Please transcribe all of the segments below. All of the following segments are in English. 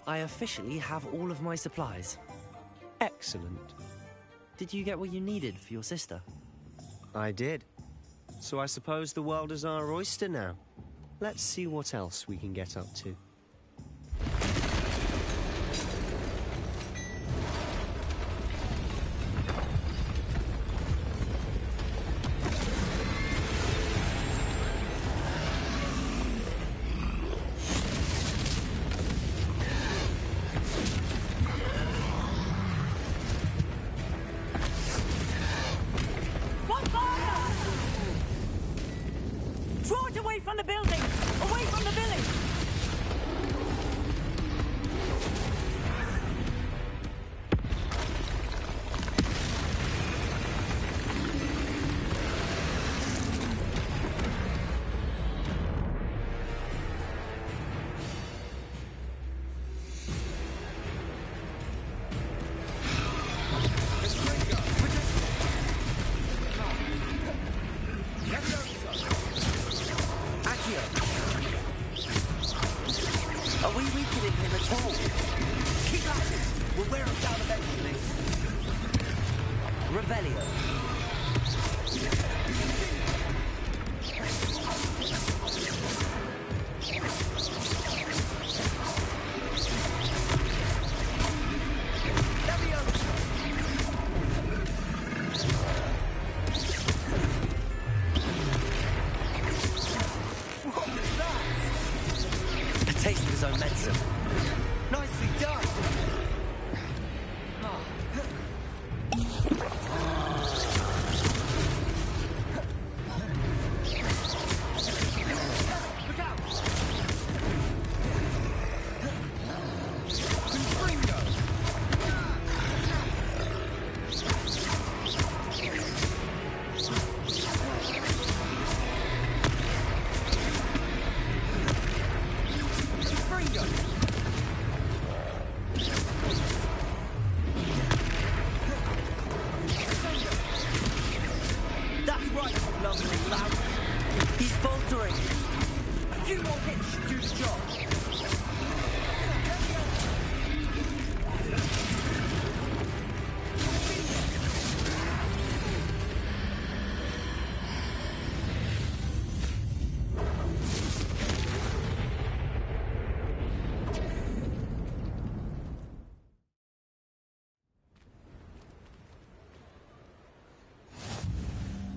I officially have all of my supplies. Excellent. Did you get what you needed for your sister? I did. So I suppose the world is our oyster now. Let's see what else we can get up to. From the building! Away from the village! Are we weakening him at all? Keep at it! We'll wear him down eventually. Revelio. Taste of his own medicine. Nicely done! Look out! That's right, lovely lout. He's faltering. A few more hits should do the job.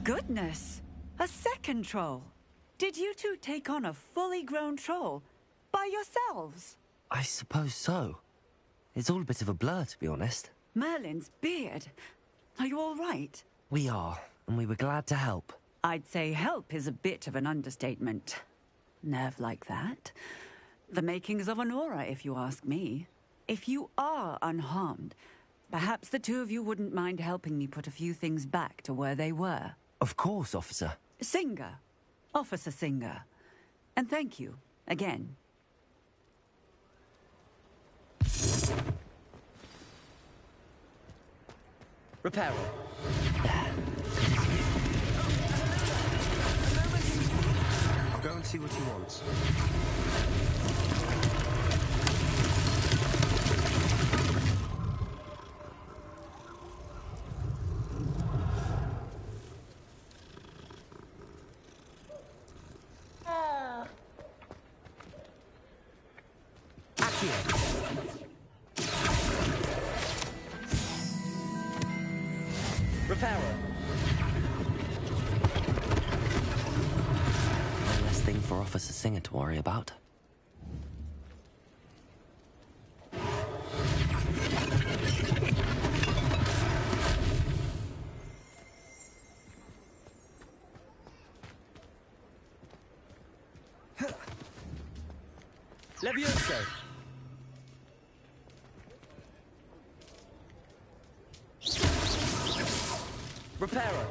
Goodness! A second troll! Did you two take on a fully grown troll? By yourselves? I suppose so. It's all a bit of a blur, to be honest. Merlin's beard. Are you all right? We are, and we were glad to help. I'd say help is a bit of an understatement. Nerve like that. The makings of an aura, if you ask me. If you are unharmed, perhaps the two of you wouldn't mind helping me put a few things back to where they were. Of course, officer. Singer. Officer Singer. And thank you, again. Reparo. I'll go and see what he wants. Reparo. One less thing for Officer Singer to worry about. Levioso. Reparo.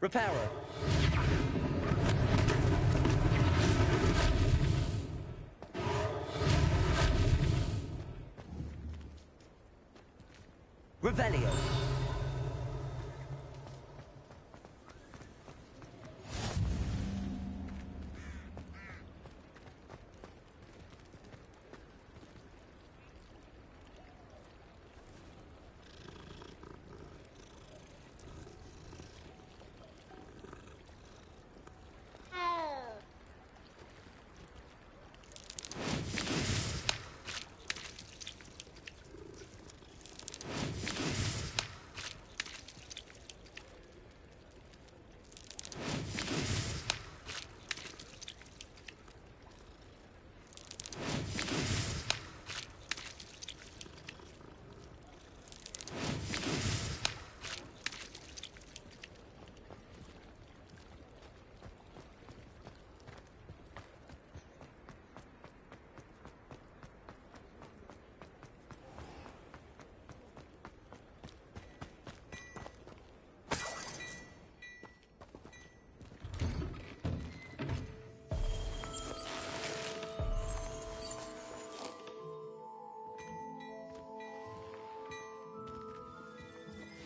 Repairer. Revelio.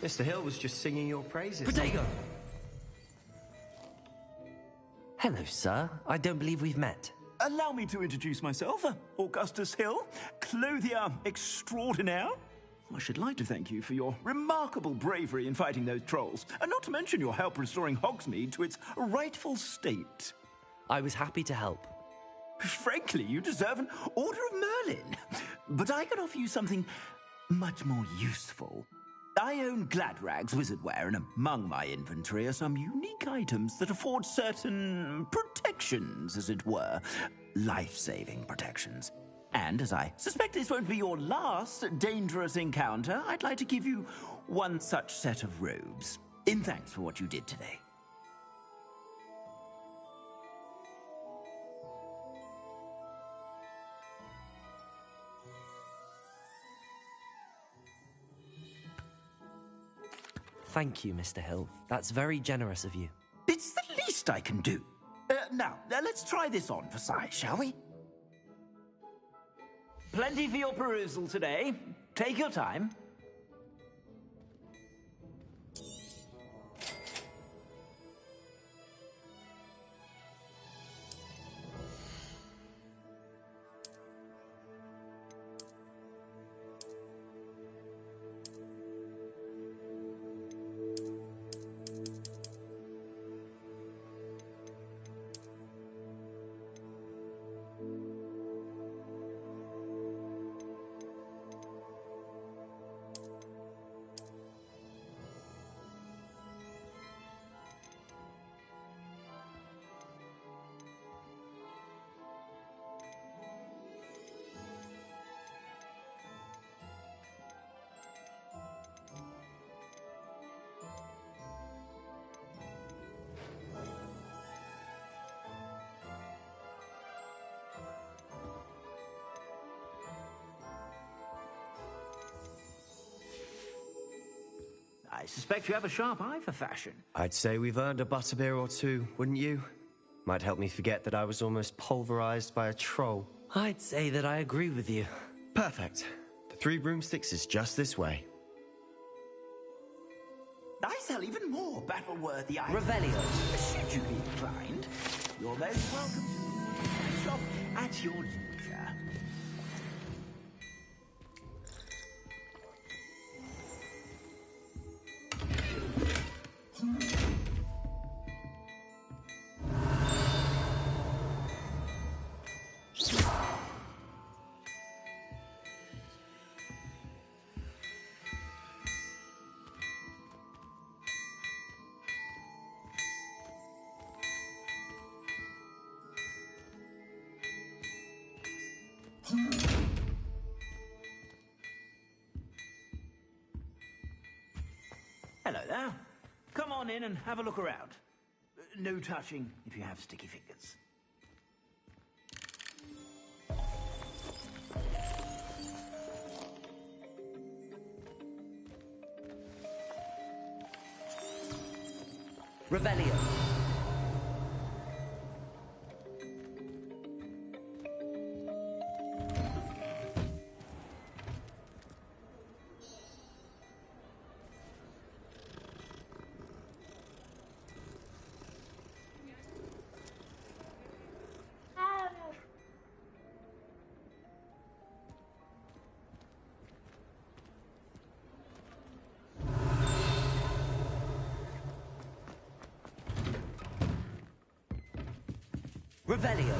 Mr. Hill was just singing your praises. Protego! Hello, sir. I don't believe we've met. Allow me to introduce myself, Augustus Hill, clothier extraordinaire. I should like to thank you for your remarkable bravery in fighting those trolls, and not to mention your help restoring Hogsmeade to its rightful state. I was happy to help. Frankly, you deserve an Order of Merlin. But I can offer you something much more useful. I own Gladrag's wizardware, and among my inventory are some unique items that afford certain protections, as it were. Life-saving protections. And as I suspect this won't be your last dangerous encounter, I'd like to give you one such set of robes, in thanks for what you did today. Thank you, Mr. Hill. That's very generous of you. It's the least I can do. Now, let's try this on for size, shall we? Plenty for your perusal today. Take your time. I suspect you have a sharp eye for fashion. I'd say we've earned a butterbeer or two, wouldn't you? Might help me forget that I was almost pulverized by a troll. I'd say that I agree with you. Perfect. The Three Broomsticks is just this way. I sell even more battle-worthy items. Revelio. Should you be inclined, you're most welcome to my shop at your leisure. Hello there. Come on in and have a look around. No touching if you have sticky fingers. Revelio. Revelio.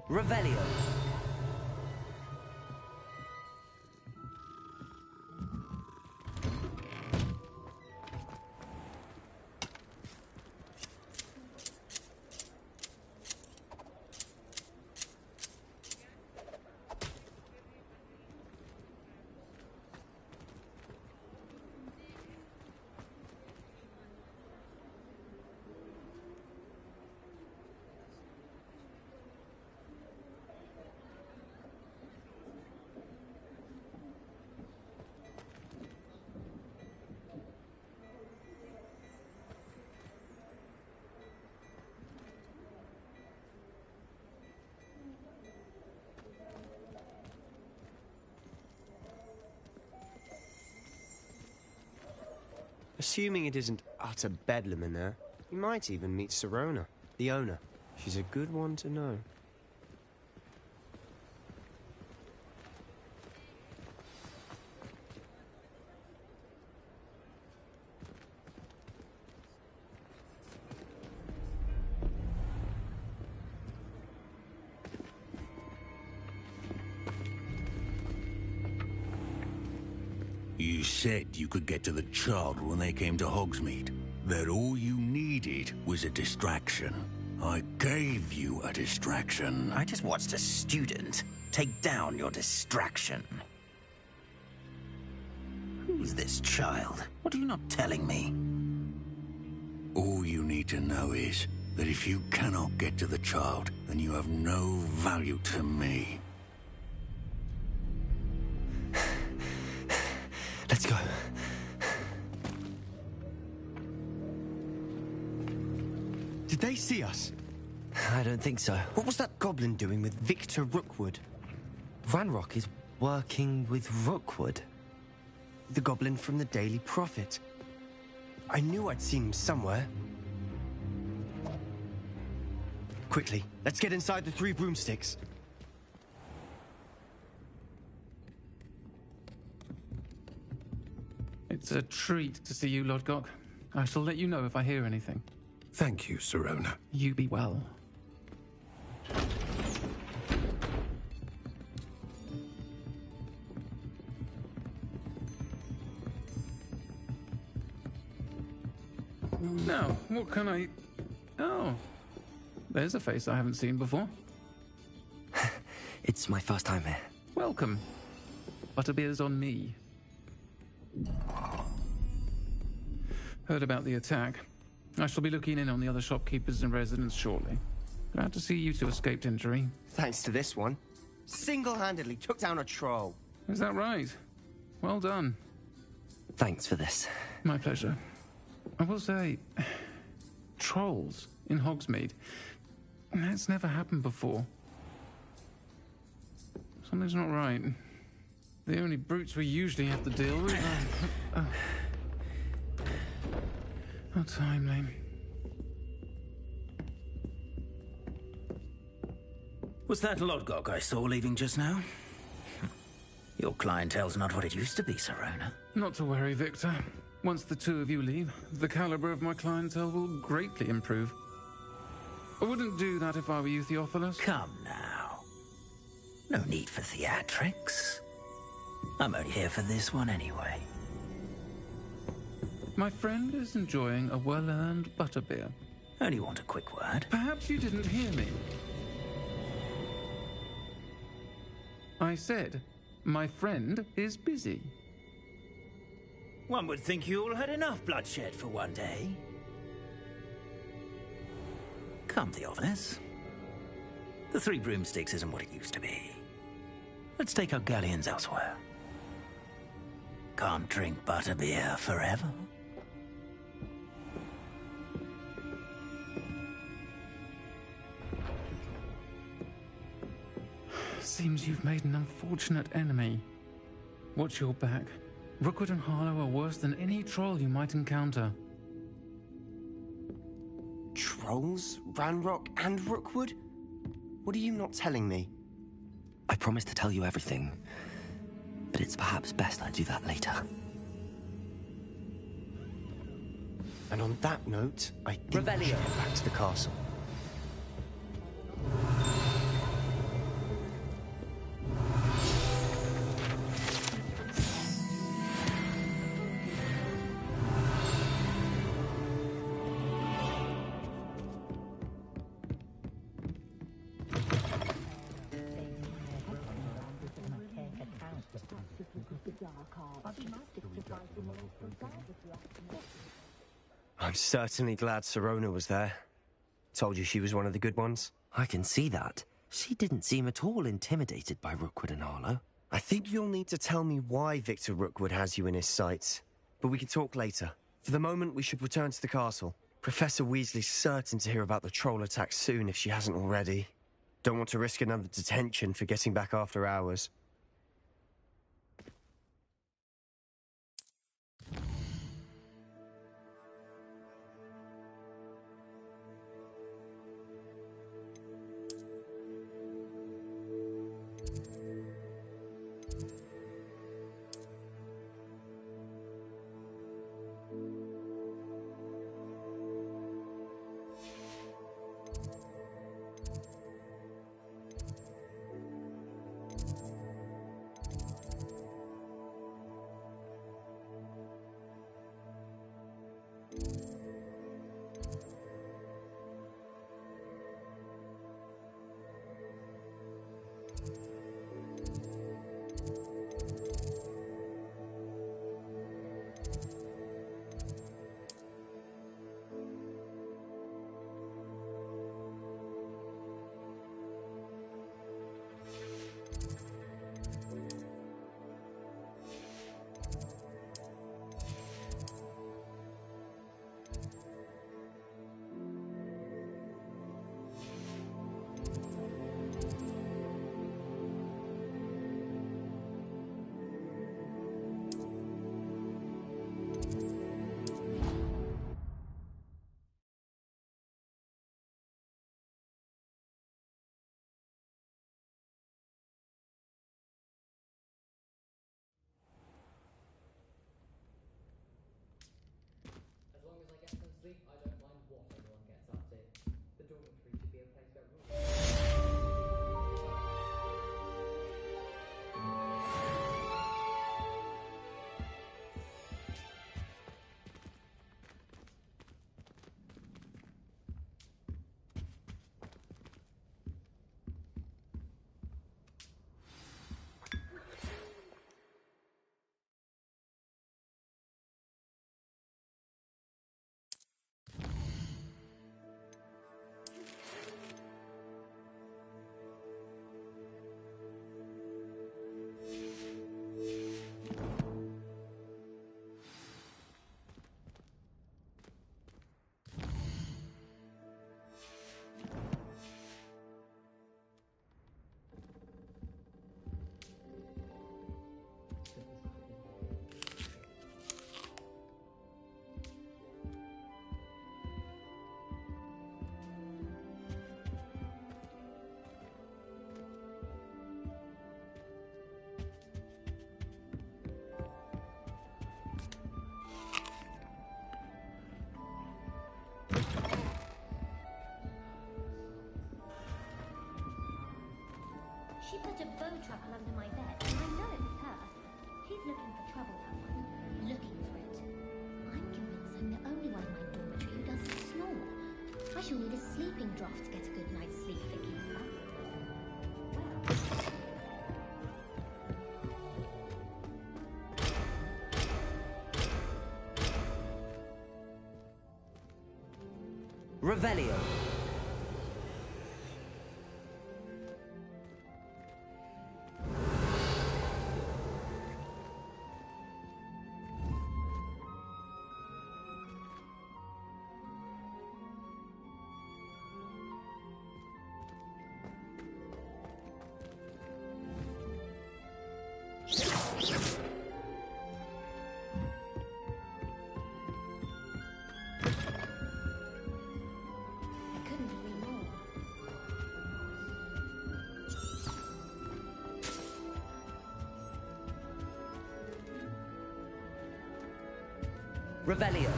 Revelio. Assuming it isn't utter bedlam in there, you might even meet Sirona, the owner. She's a good one to know. You said you could get to the child when they came to Hogsmeade. That all you needed was a distraction. I gave you a distraction. I just watched a student take down your distraction. Who's this child? What are you not telling me? All you need to know is that if you cannot get to the child, then you have no value to me. Let's go. Did they see us? I don't think so. What was that goblin doing with Victor Rookwood? Ranrock is working with Rookwood. The goblin from the Daily Prophet. I knew I'd seen him somewhere. Quickly, let's get inside the 3 broomsticks. It's a treat to see you, Lodgok. I shall let you know if I hear anything. Thank you, Sirona. You be well. Now, what can I... Oh, there's a face I haven't seen before. It's my first time here. Welcome. Butterbeer's on me. Heard about the attack. I shall be looking in on the other shopkeepers and residents shortly. Glad to see you two escaped injury. Thanks to this one. Single-handedly took down a troll. Is that right? Well done. Thanks for this. My pleasure. I will say, trolls in Hogsmeade. That's never happened before. Something's not right. The only brutes we usually have to deal with are... How timely. Was that Lodgok I saw leaving just now? Your clientele's not what it used to be, Sirona. Not to worry, Victor. Once the two of you leave, the caliber of my clientele will greatly improve. I wouldn't do that if I were you, Theophilus. Come now. No need for theatrics. I'm only here for this one anyway. My friend is enjoying a well-earned butterbeer. Only want a quick word. Perhaps you didn't hear me. I said, my friend is busy. One would think you all had enough bloodshed for one day. Come, Theophilus. The Three Broomsticks isn't what it used to be. Let's take our galleons elsewhere. Can't drink butterbeer forever. Seems you've made an unfortunate enemy. Watch your back. Rookwood and Harlow are worse than any troll you might encounter. Trolls? Ranrock and Rookwood? What are you not telling me? I promise to tell you everything, but it's perhaps best I do that later. And on that note, I think we should get back to the castle. I'm certainly glad Sirona was there. Told you she was one of the good ones. I can see that. She didn't seem at all intimidated by Rookwood and Harlow. I think you'll need to tell me why Victor Rookwood has you in his sights. But we can talk later. For the moment, we should return to the castle. Professor Weasley's certain to hear about the troll attack soon if she hasn't already. Don't want to risk another detention for getting back after hours. guess you'll need a sleeping draught to get a good night's sleep, Vicky. Revelio. I couldn't agree more. Revelio.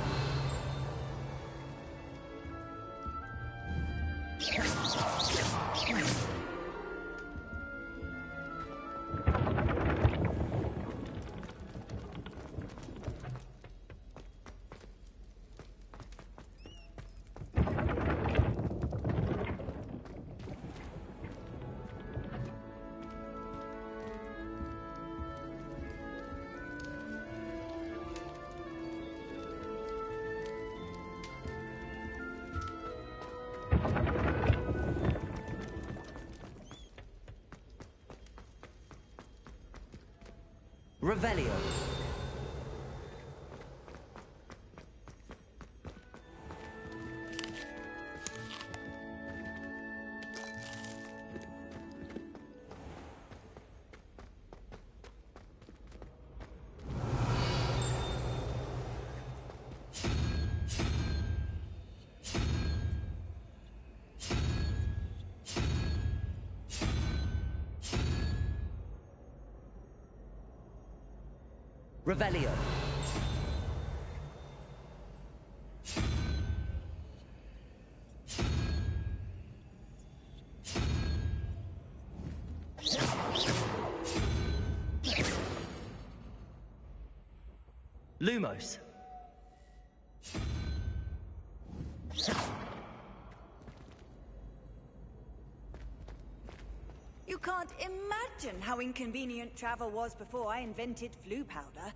Revelio. Revelio. Lumos. You can't imagine how inconvenient travel was before I invented flu powder.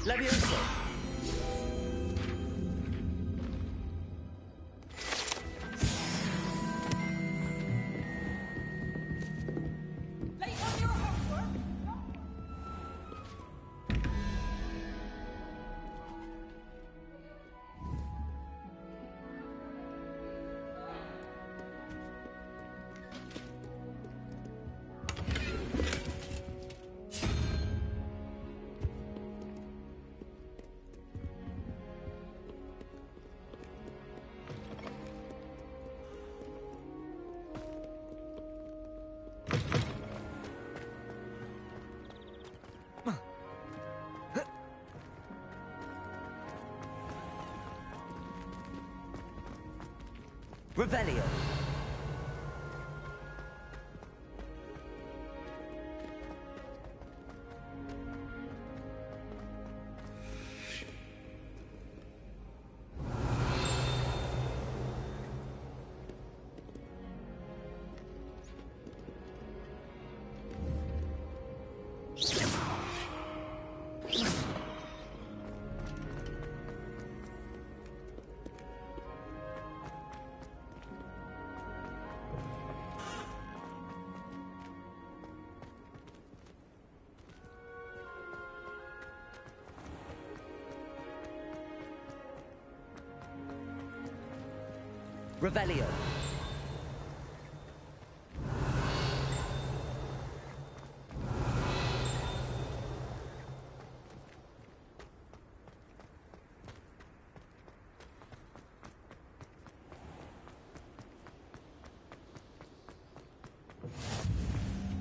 Levioso. Late on your homework? Revelio. Revelio.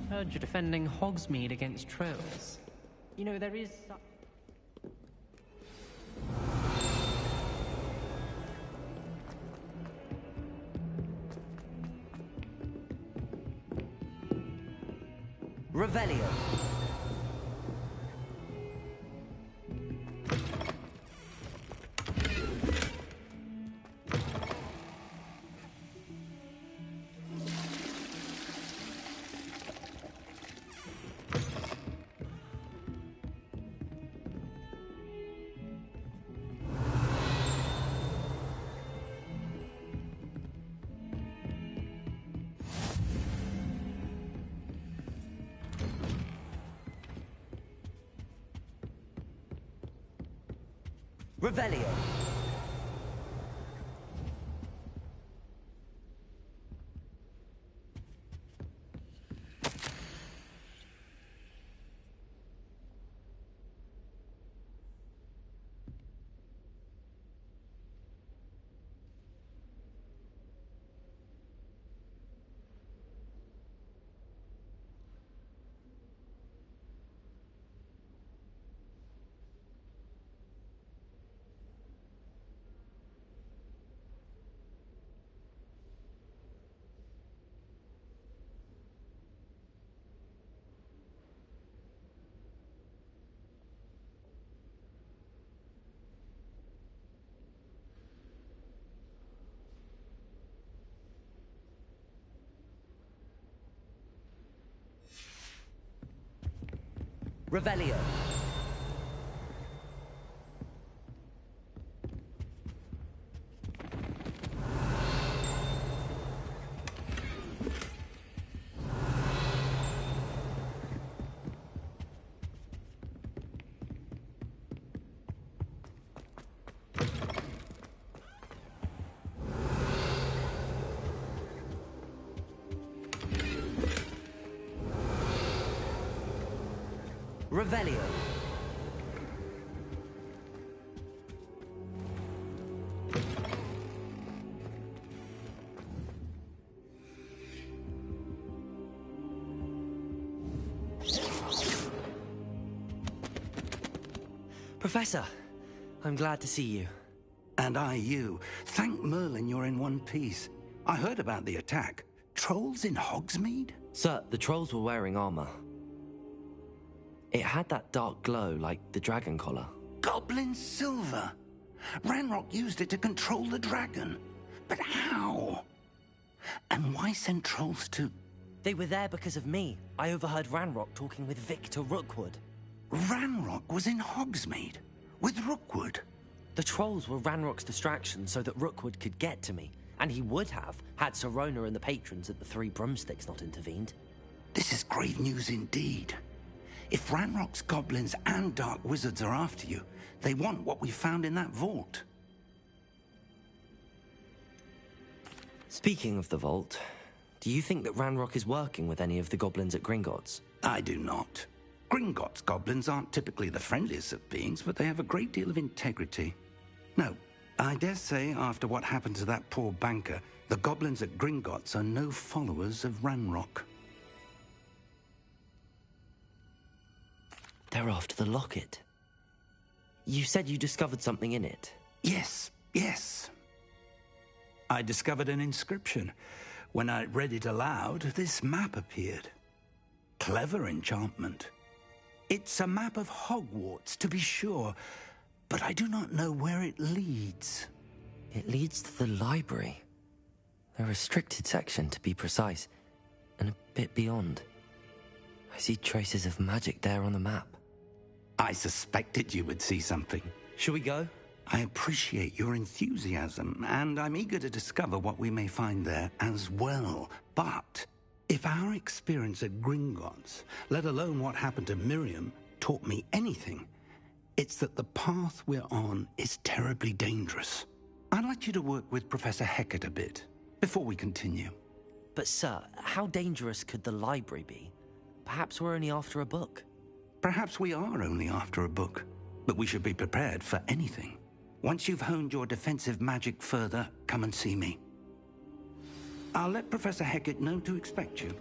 Heard you're defending Hogsmeade against trolls. You know, there is... Revelio. Revelio. Revelio. Revelio. Professor, I'm glad to see you. And I you. Thank Merlin you're in one piece. I heard about the attack. Trolls in Hogsmeade? Sir, the trolls were wearing armor. It had that dark glow like the dragon collar. Goblin silver! Ranrock used it to control the dragon. But how? And why send trolls to... They were there because of me. I overheard Ranrock talking with Victor Rookwood. Ranrock was in Hogsmeade? With Rookwood? The trolls were Ranrock's distraction so that Rookwood could get to me. And he would have, had Sirona and the patrons at the Three Broomsticks not intervened. This is grave news indeed. If Ranrock's goblins and dark wizards are after you, they want what we found in that vault. Speaking of the vault, do you think that Ranrock is working with any of the goblins at Gringotts? I do not. Gringotts goblins aren't typically the friendliest of beings, but they have a great deal of integrity. No, I dare say after what happened to that poor banker, the goblins at Gringotts are no followers of Ranrock. They're after the locket. You said you discovered something in it. Yes. I discovered an inscription. When I read it aloud, this map appeared. Clever enchantment. It's a map of Hogwarts, to be sure, but I do not know where it leads. It leads to the library. A restricted section, to be precise, and a bit beyond. I see traces of magic there on the map. I suspected you would see something. Shall we go? I appreciate your enthusiasm, and I'm eager to discover what we may find there as well. But if our experience at Gringotts, let alone what happened to Miriam, taught me anything, it's that the path we're on is terribly dangerous. I'd like you to work with Professor Hecat a bit before we continue. But sir, how dangerous could the library be? Perhaps we're only after a book. Perhaps we are only after a book, but we should be prepared for anything. Once you've honed your defensive magic further, come and see me. I'll let Professor Hecat know to expect you.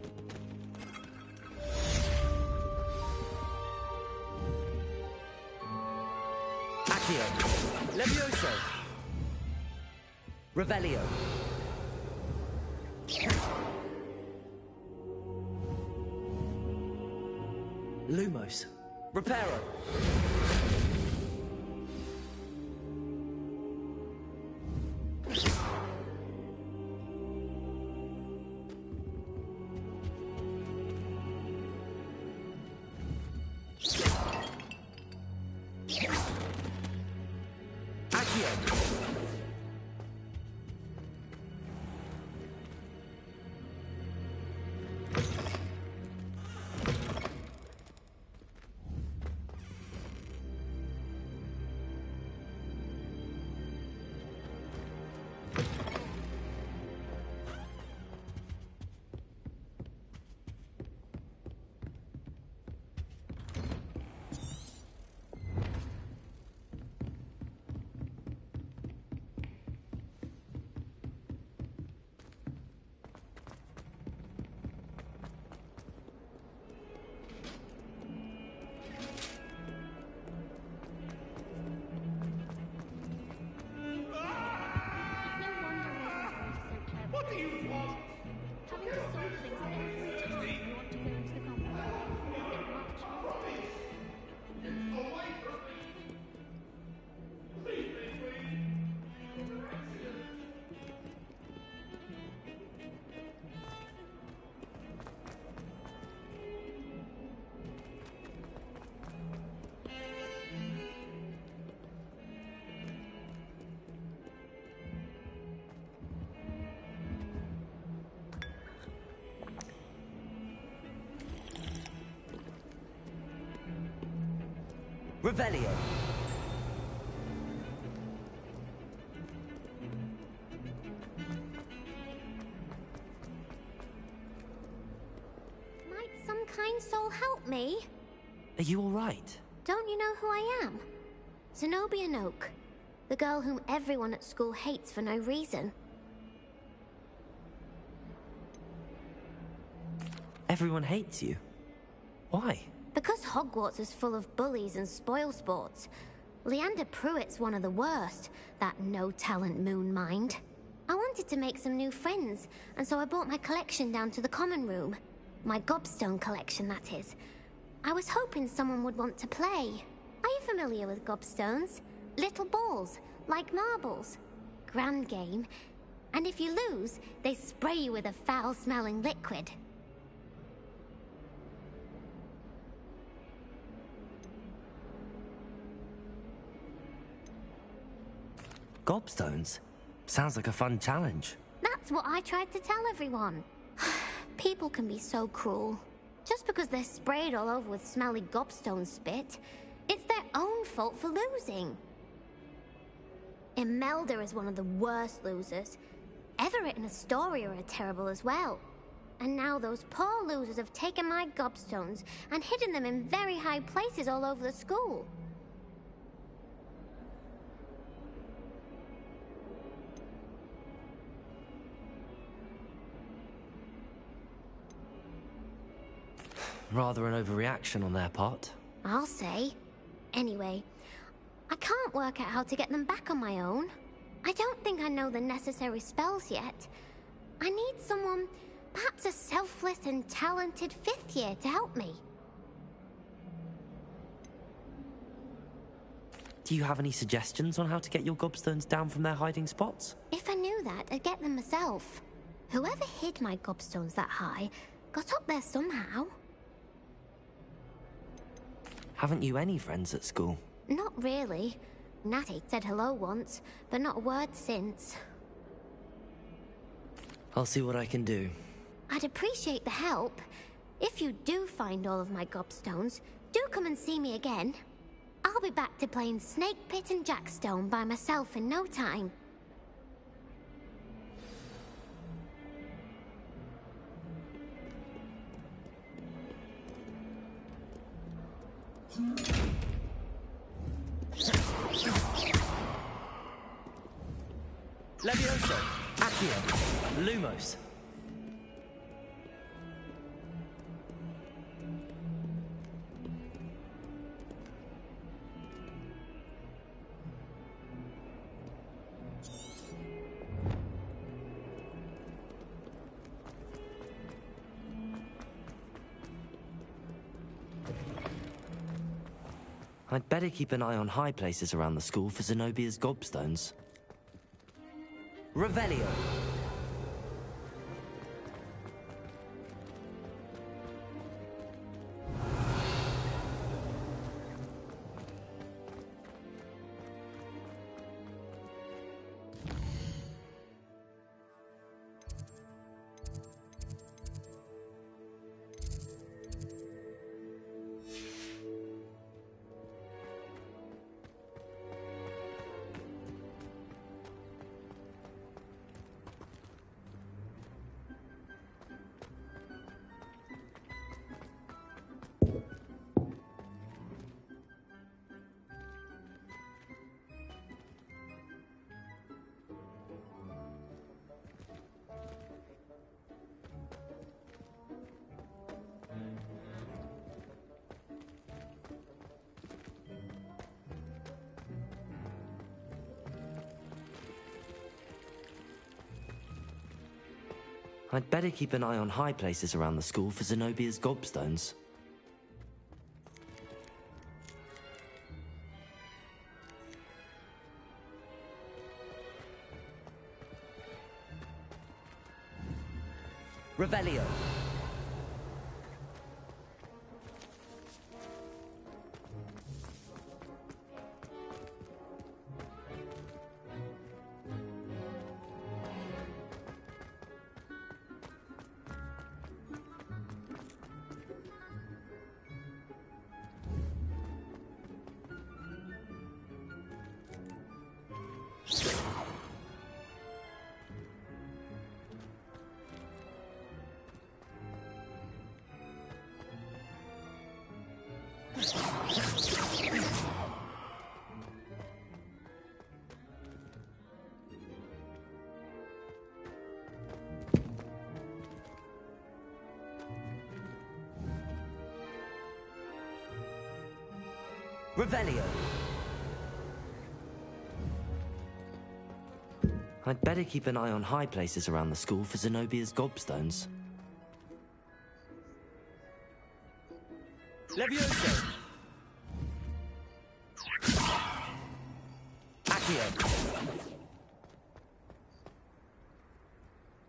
Accio. Levioso. Revelio. Lumos. Reparo. Revelio. Might some kind soul help me? Are you all right? Don't you know who I am? Zenobia Noak, the girl whom everyone at school hates for no reason. Everyone hates you. Why? Because Hogwarts is full of bullies and spoilsports. Leander Pruitt's one of the worst, that no-talent moon mind. I wanted to make some new friends, and so I brought my collection down to the common room. My gobstone collection, that is. I was hoping someone would want to play. Are you familiar with gobstones? Little balls, like marbles. Grand game. And if you lose, they spray you with a foul-smelling liquid. Gobstones? Sounds like a fun challenge. That's what I tried to tell everyone. People can be so cruel. Just because they're sprayed all over with smelly gobstone spit, it's their own fault for losing. Imelda is one of the worst losers. Everett and Astoria are terrible as well. And now those poor losers have taken my gobstones and hidden them in very high places all over the school. Rather an overreaction on their part. I'll say. Anyway, I can't work out how to get them back on my own. I don't think I know the necessary spells yet. I need someone, perhaps a selfless and talented fifth year to help me. Do you have any suggestions on how to get your gobstones down from their hiding spots? If I knew that, I'd get them myself. Whoever hid my gobstones that high got up there somehow. Haven't you any friends at school? Not really. Natty said hello once, but not a word since. I'll see what I can do. I'd appreciate the help. If you do find all of my gobstones, do come and see me again. I'll be back to playing Snake Pit and Jackstone by myself in no time. Levioso, Accio, Lumos. I'd better keep an eye on high places around the school for Zenobia's gobstones. Revelio. I'd better keep an eye on high places around the school for Zenobia's gobstones. Revelio. Revelio. I'd better keep an eye on high places around the school for Zenobia's gobstones. Levioso. Accio.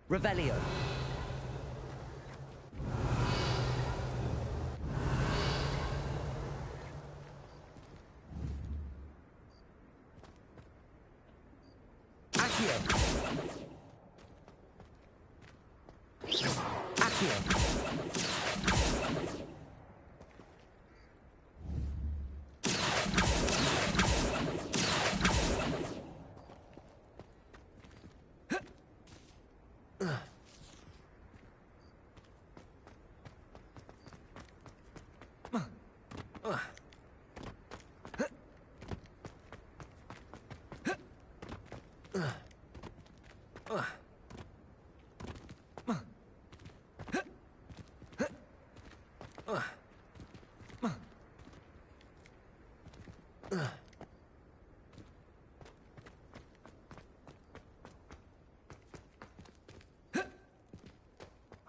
Revelio.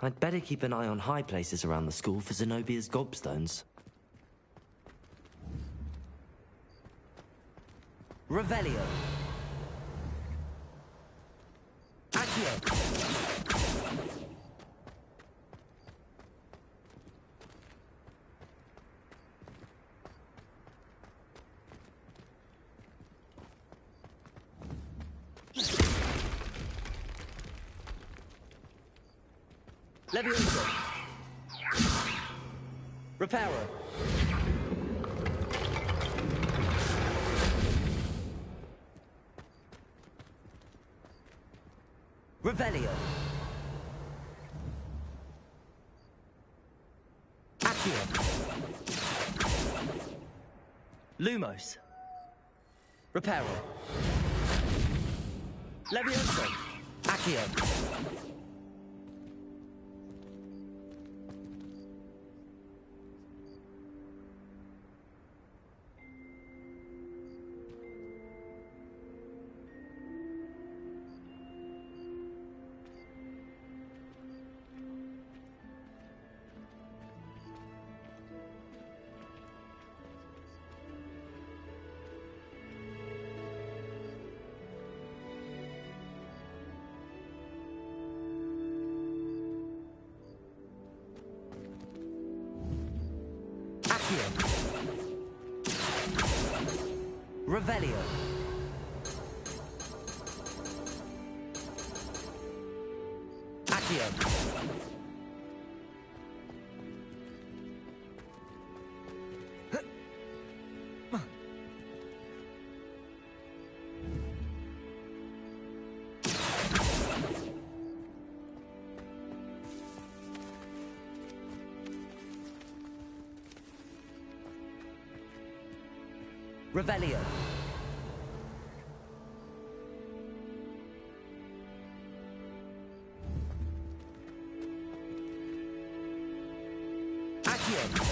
I'd better keep an eye on high places around the school for Zenobia's gobstones. Revelio. Accio. Levioso. Reparo. Revelio. Accio. Lumos. Reparo. Levioso. Accio. Revelio. Accio. Revelio. Accio.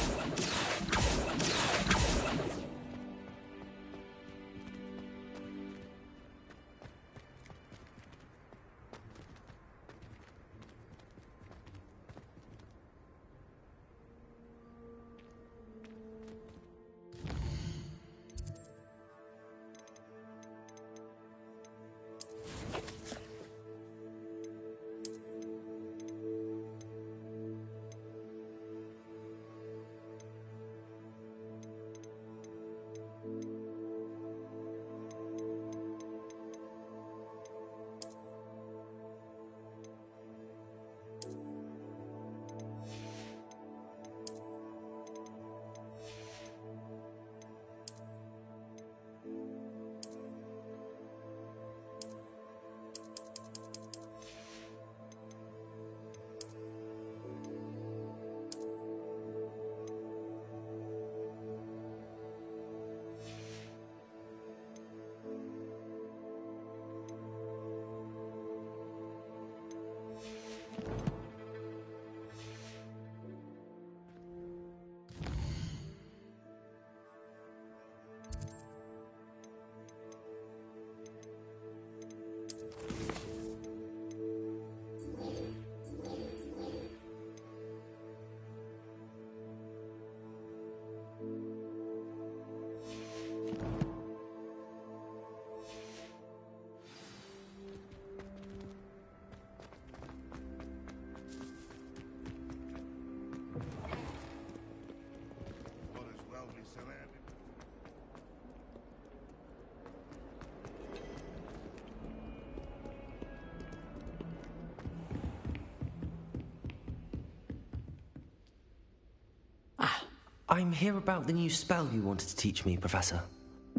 I'm here about the new spell you wanted to teach me, Professor.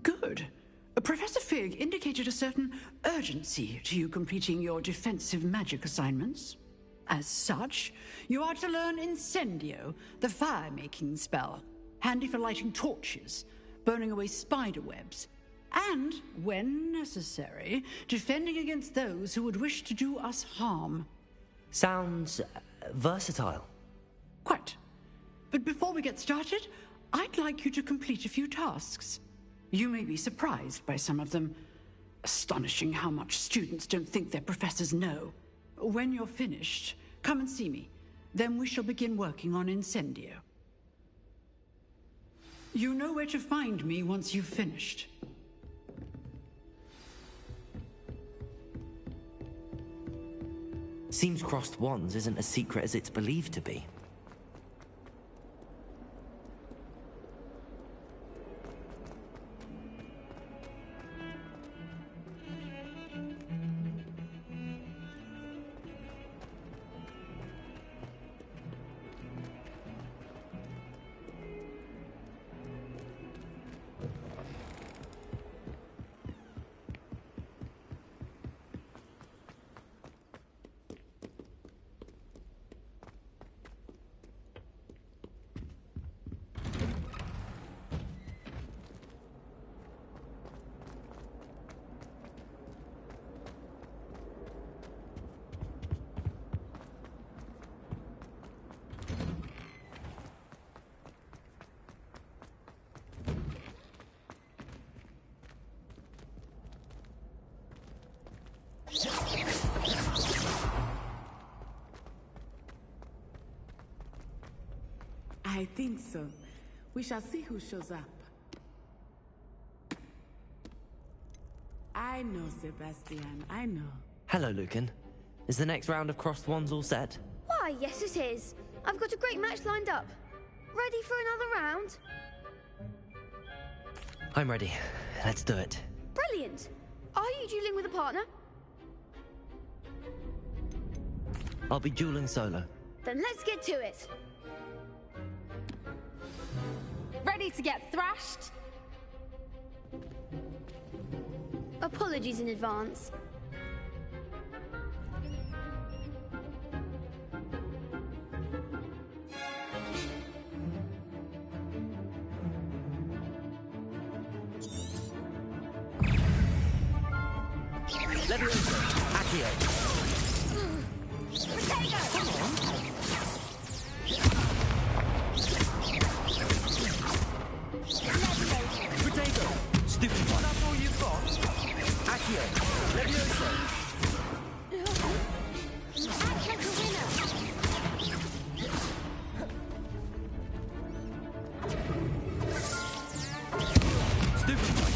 Good. Professor Fig indicated a certain urgency to you completing your defensive magic assignments. As such, you are to learn Incendio, the fire-making spell, handy for lighting torches, burning away spider webs, and, when necessary, defending against those who would wish to do us harm. Sounds versatile. Quite. But before we get started, I'd like you to complete a few tasks. You may be surprised by some of them. Astonishing how much students don't think their professors know. When you're finished, come and see me. Then we shall begin working on Incendio. You know where to find me once you've finished. Seems crossed wands isn't as secret as it's believed to be. I think so. We shall see who shows up. I know, Sebastian, I know. Hello, Lucan. Is the next round of crossed wands all set? Why, yes it is. I've got a great match lined up. Ready for another round? I'm ready. Let's do it. Brilliant. Are you dueling with a partner? I'll be dueling solo. Then let's get to it. Ready to get thrashed? Apologies in advance. Leviosa, Accio. Potato! Come on. Potato. Stupid one. That's all you've got? Accio. Leviosa. Act like a winner. Stupid one.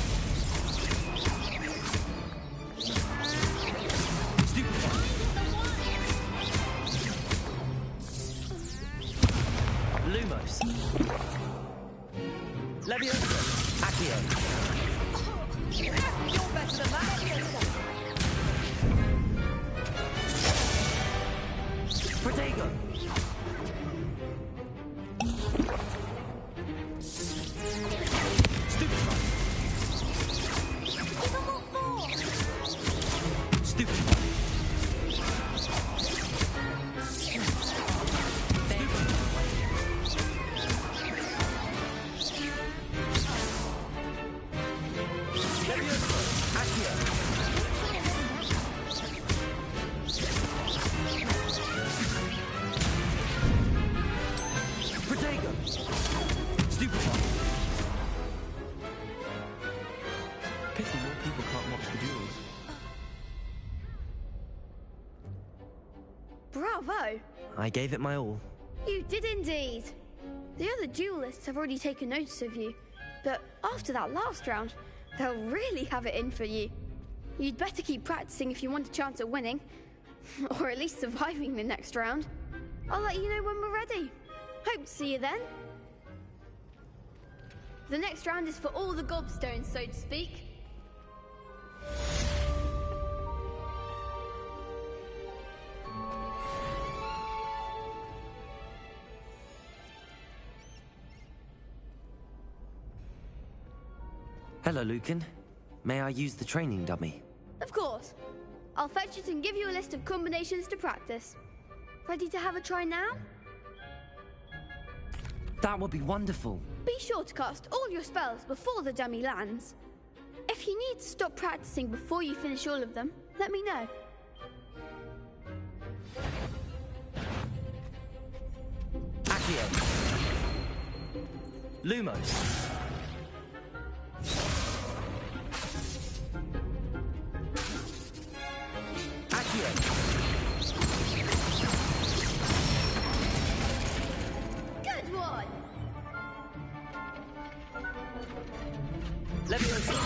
Stupid one. Lumos. Leviosa. Accio. You're better than that. Protego. Stupid one. Stupid one. Leviosa. Accio. Protego. Stupid one. Pity more people can't watch the duels. Bravo. I gave it my all. You did indeed. The other duelists have already taken notice of you, but after that last round, they'll really have it in for you. You'd better keep practicing if you want a chance at winning, or at least surviving the next round. I'll let you know when we're ready. Hope to see you then. The next round is for all the gobstones, so to speak. Hello, Lucan. May I use the training dummy? Of course. I'll fetch it and give you a list of combinations to practice. Ready to have a try now? That would be wonderful. Be sure to cast all your spells before the dummy lands. If you need to stop practicing before you finish all of them, let me know. Accio. Lumos. Accio. Good one! Leviosa.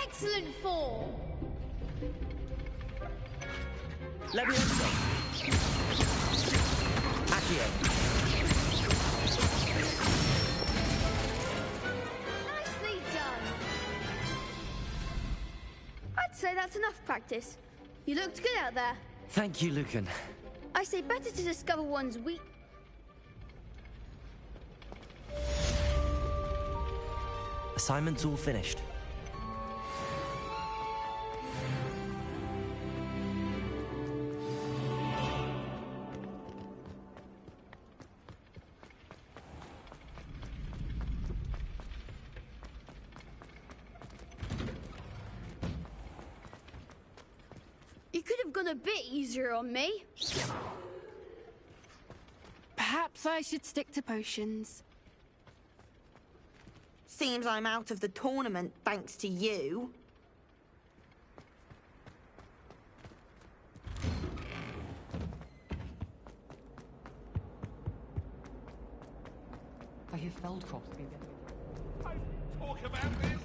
Excellent form! Leviosa. Accio. Nicely done! I'd say that's enough practice. You looked good out there. Thank you, Lucan. I say better to discover one's weak... Assignment's all finished. You could have gone a bit easier on me. Perhaps I should stick to potions. Seems I'm out of the tournament thanks to you. hear Feldcroft's been getting... Talk about this.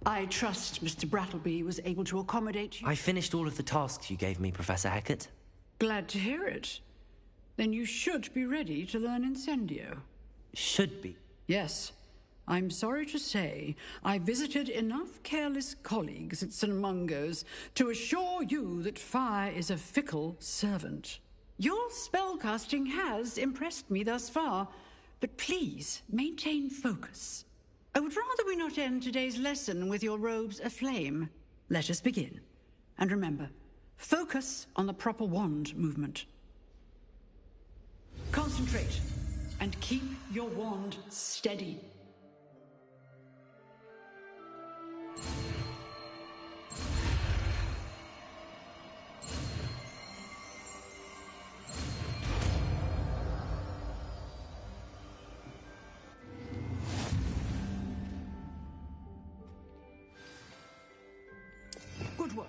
I trust Mr. Brattleby was able to accommodate you. I finished all of the tasks you gave me, Professor Hecat. Glad to hear it. Then you should be ready to learn Incendio. Should be? Yes. I'm sorry to say, I visited enough careless colleagues at St. Mungo's to assure you that fire is a fickle servant. Your spellcasting has impressed me thus far, but please maintain focus. I would rather we not end today's lesson with your robes aflame. Let us begin. And remember, focus on the proper wand movement. Concentrate, and keep your wand steady. Good work.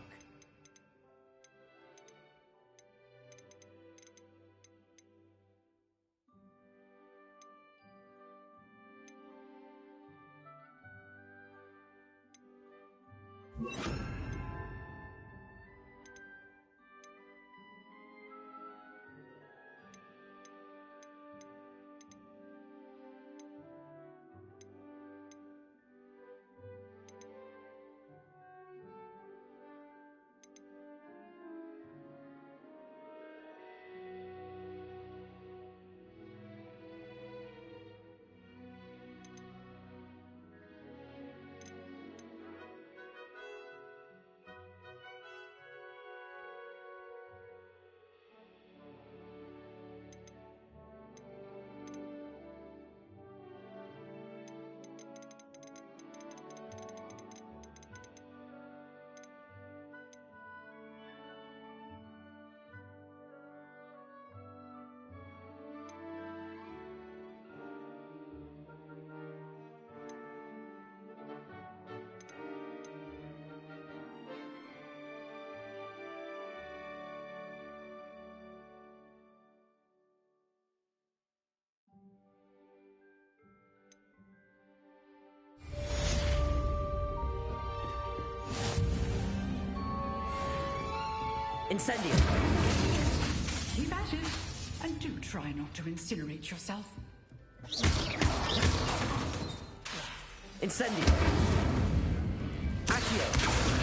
Incendio! Keep at it, and do try not to incinerate yourself. Incendio! Accio!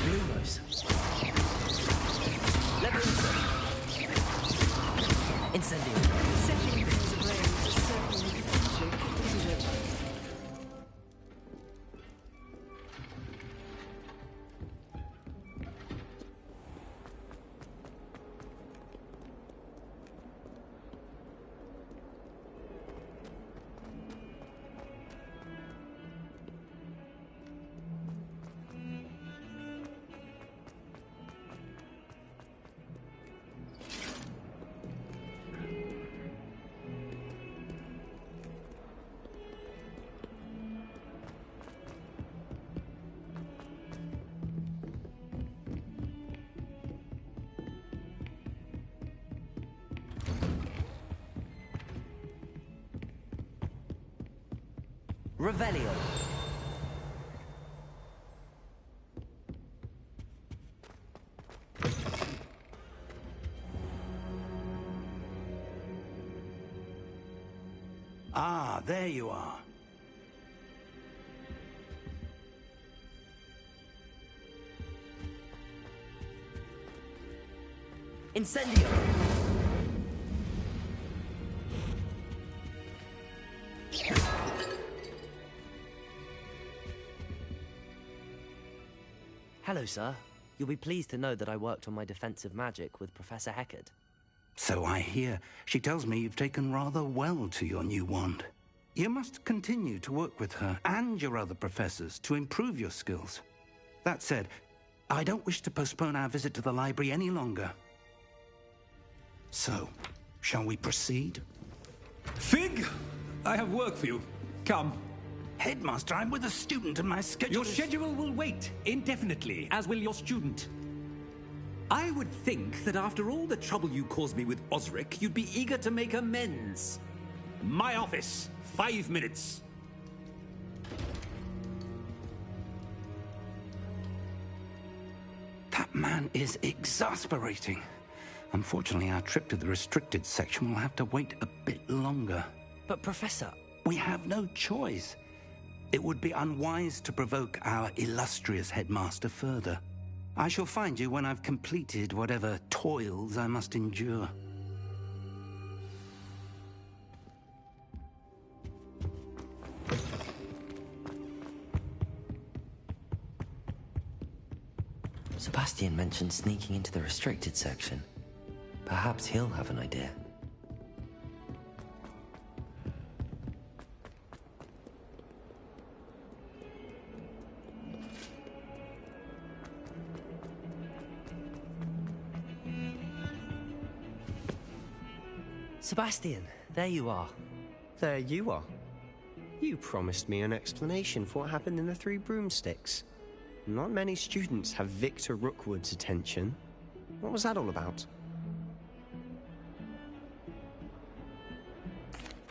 Lumos! Leverenzo! Incendio! Setting things ablaze is certainly pathetic, isn't it? Revelio. Ah, there you are. Incendio. Hello, sir. You'll be pleased to know that I worked on my defensive magic with Professor Heckard. So I hear. She tells me you've taken rather well to your new wand. You must continue to work with her and your other professors to improve your skills. That said, I don't wish to postpone our visit to the library any longer. So, shall we proceed? Fig! I have work for you. Come. Headmaster, I'm with a student and my schedule Your schedule will wait indefinitely, as will your student. I would think that after all the trouble you caused me with Osric, you'd be eager to make amends. My office, 5 minutes. That man is exasperating. Unfortunately, our trip to the restricted section will have to wait a bit longer. But Professor... We have no choice. It would be unwise to provoke our illustrious headmaster further. I shall find you when I've completed whatever toils I must endure. Sebastian mentioned sneaking into the restricted section. Perhaps he'll have an idea. Sebastian, there you are. There you are. You promised me an explanation for what happened in the Three Broomsticks. Not many students have Victor Rookwood's attention. What was that all about?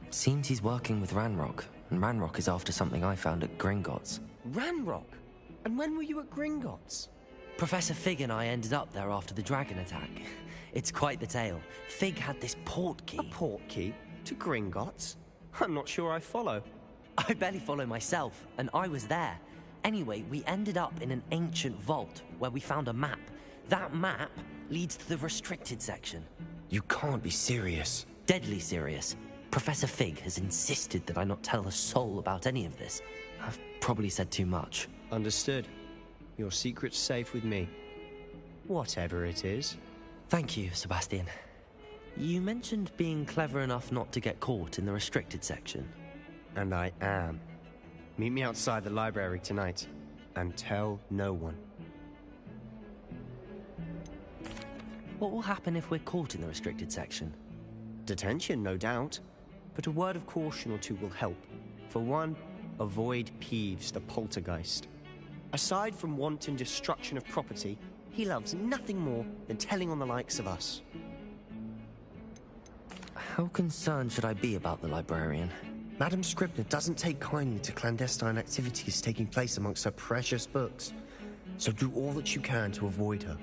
Seems he's working with Ranrock, and Ranrock is after something I found at Gringotts. Ranrock? And when were you at Gringotts? Professor Fig and I ended up there after the dragon attack. It's quite the tale. Fig had this port key. A port key? To Gringotts? I'm not sure I follow. I barely follow myself, and I was there. Anyway, we ended up in an ancient vault where we found a map. That map leads to the restricted section. You can't be serious. Deadly serious. Professor Fig has insisted that I not tell a soul about any of this. I've probably said too much. Understood. Your secret's safe with me. Whatever it is. Thank you, Sebastian. You mentioned being clever enough not to get caught in the restricted section. And I am. Meet me outside the library tonight, and tell no one. What will happen if we're caught in the restricted section? Detention, no doubt. But a word of caution or two will help. For one, avoid Peeves, the poltergeist. Aside from wanton destruction of property, he loves nothing more than telling on the likes of us. How concerned should I be about the librarian? Madame Scribner doesn't take kindly to clandestine activities taking place amongst her precious books. So do all that you can to avoid her.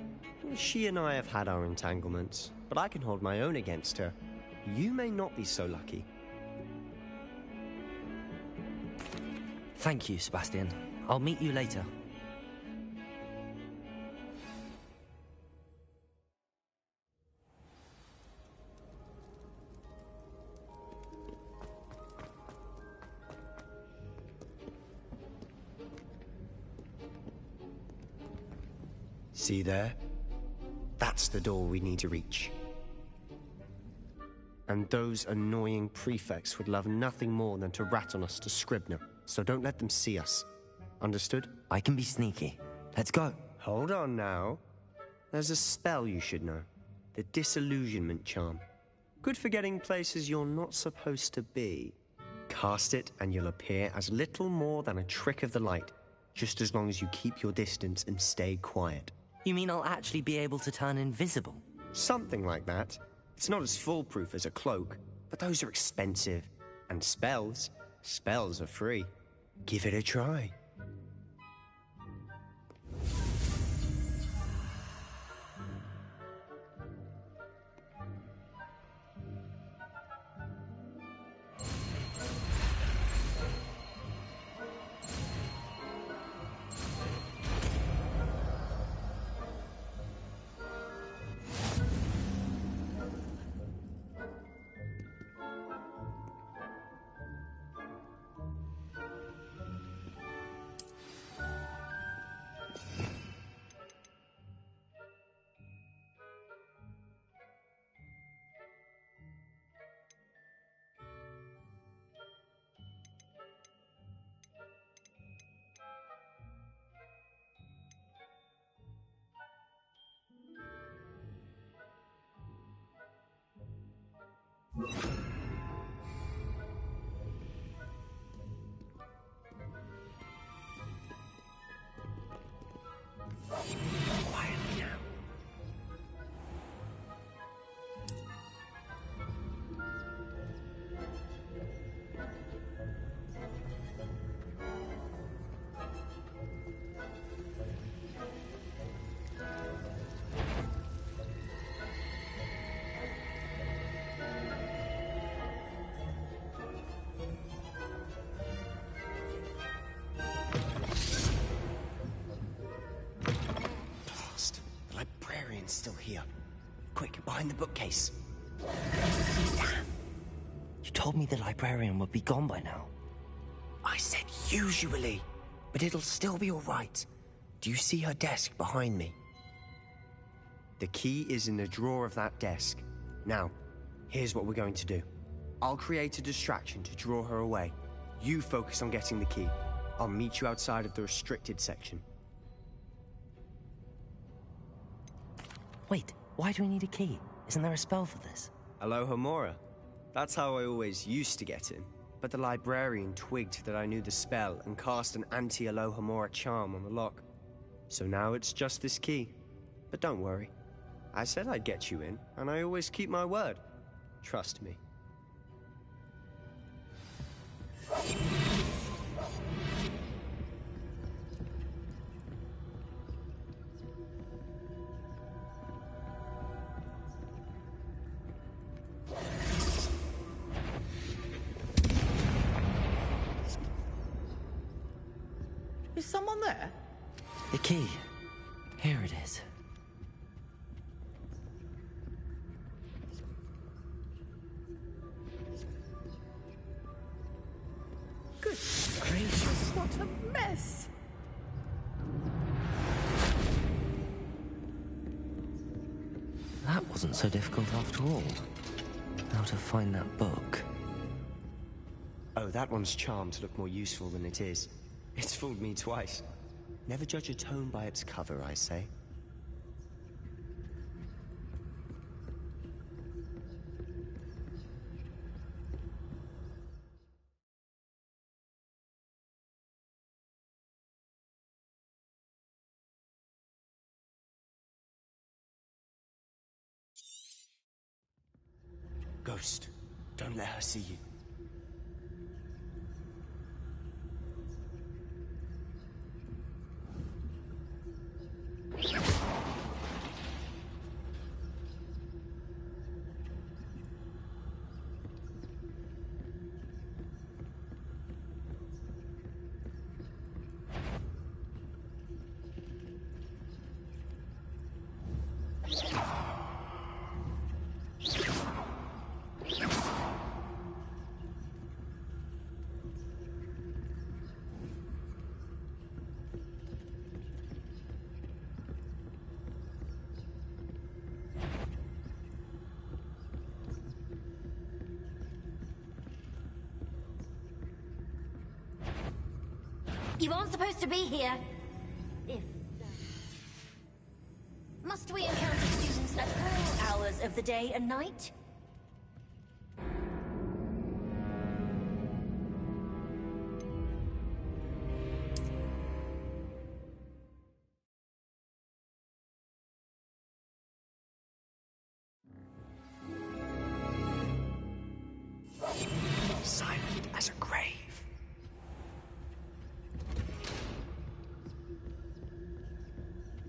She and I have had our entanglements, but I can hold my own against her. You may not be so lucky. Thank you, Sebastian. I'll meet you later. See there? That's the door we need to reach. And those annoying prefects would love nothing more than to rat on us to Scribner, so don't let them see us. Understood? I can be sneaky. Let's go. Hold on now. There's a spell you should know. The Disillusionment Charm. Good for getting places you're not supposed to be. Cast it and you'll appear as little more than a trick of the light, just as long as you keep your distance and stay quiet. You mean I'll actually be able to turn invisible? Something like that. It's not as foolproof as a cloak, but those are expensive. And spells are free. Give it a try. here. Quick, behind the bookcase. Damn. You told me the librarian would be gone by now. I said usually, but it'll still be all right. Do you see her desk behind me? The key is in the drawer of that desk. Now, here's what we're going to do. I'll create a distraction to draw her away. You focus on getting the key. I'll meet you outside of the restricted section. Wait, why do we need a key? Isn't there a spell for this? Alohomora. That's how I always used to get in. But the librarian twigged that I knew the spell and cast an anti-Alohomora charm on the lock. So now it's just this key. But don't worry. I said I'd get you in, and I always keep my word. Trust me. Is someone there? The key. Here it is. Good gracious, what a mess! That wasn't so difficult after all. How to find that book. Oh, that one's charmed to look more useful than it is. It's fooled me twice. Never judge a tome by its cover, I say. Ghost, don't let her see you. You aren't supposed to be here. Must we encounter students at all hours of the day and night? Silent as a grave.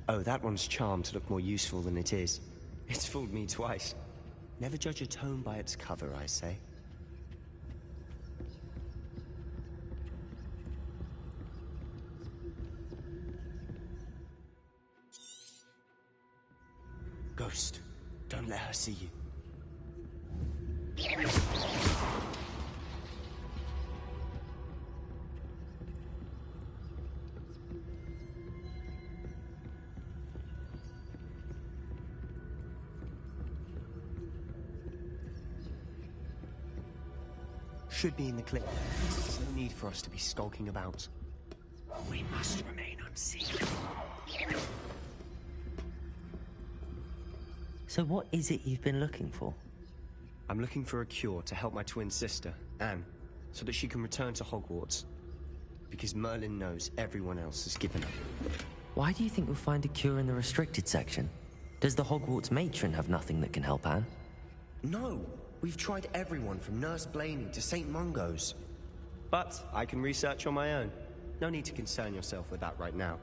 Oh, that one's charmed to look more useful than it is. It's fooled me twice. Never judge a tome by its cover, I say. Ghost, don't let her see you. Should be in the clip. There's no need for us to be skulking about. We must remain unseen. So what is it you've been looking for? I'm looking for a cure to help my twin sister, Anne, so that she can return to Hogwarts. Because Merlin knows everyone else has given up. Why do you think we'll find a cure in the restricted section? Does the Hogwarts matron have nothing that can help Anne? No! We've tried everyone from Nurse Blaney to St. Mungo's. But I can research on my own. No need to concern yourself with that right now.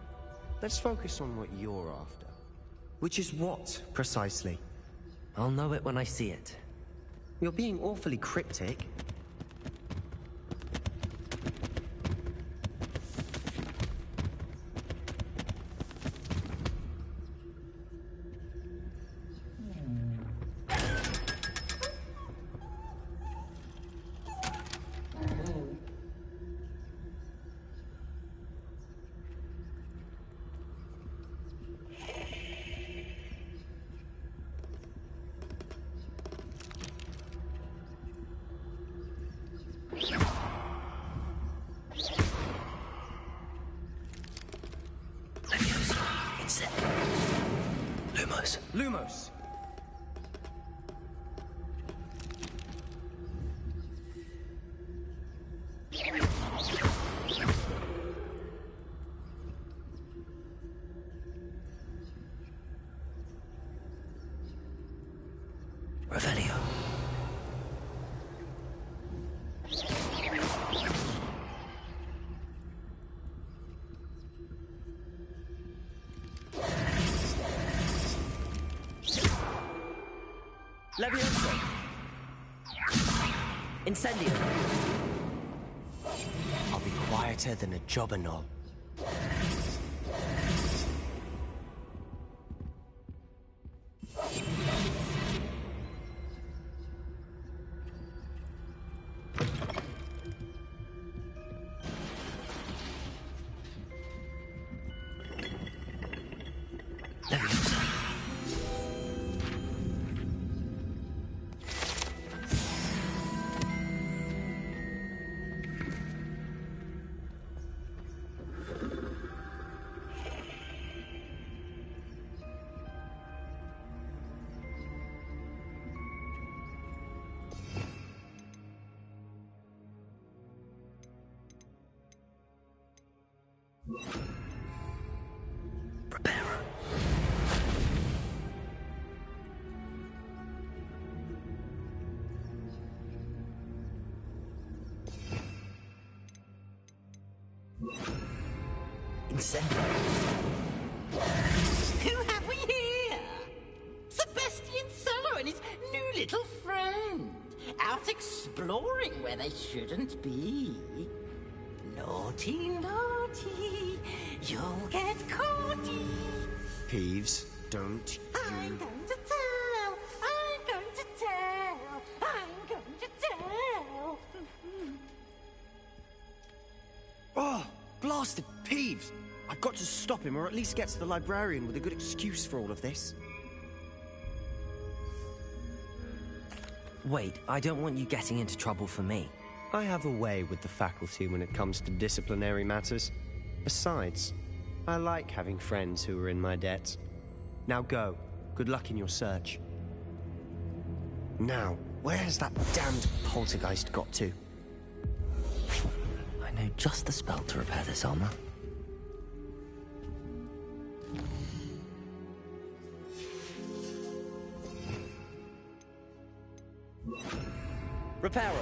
Let's focus on what you're after. Which is what, precisely? I'll know it when I see it. You're being awfully cryptic. Lumos! Revelio. Levioso! Incendio! I'll be quieter than a jobberknoll. Who have we here? Sebastian Solo and his new little friend. Out exploring where they shouldn't be. Naughty, naughty. You'll get caughty. Peeves, don't I'm going to tell. I'm going to tell. I'm going to tell. Oh, blasted Peeves! I've got to stop him, or at least get to the librarian with a good excuse for all of this. Wait, I don't want you getting into trouble for me. I have a way with the faculty when it comes to disciplinary matters. Besides, I like having friends who are in my debt. Now go. Good luck in your search. Now, where has that damned poltergeist got to? I know just the spell to repair this armor. Reparo!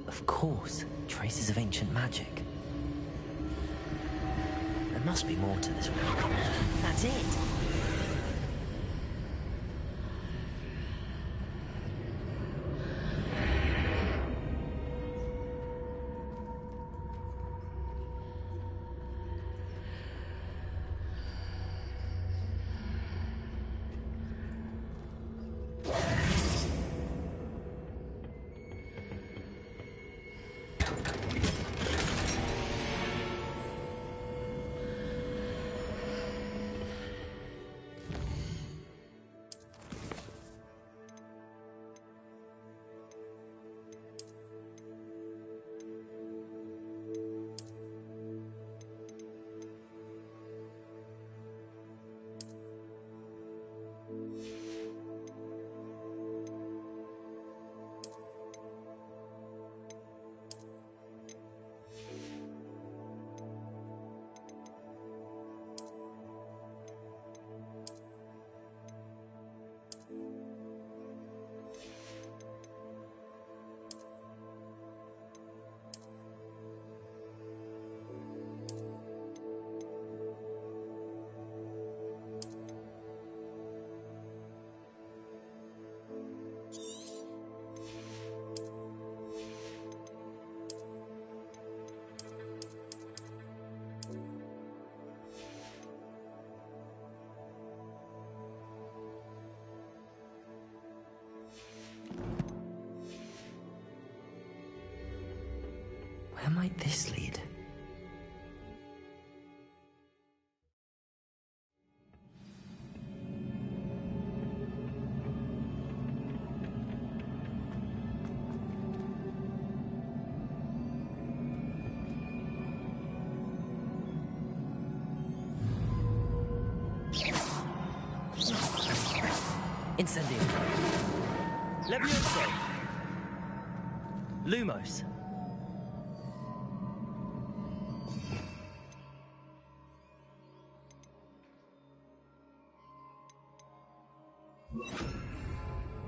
Of course, traces of ancient magic. There must be more to this room. That's it! Where might this lead? Incendio. Levioso. Lumos.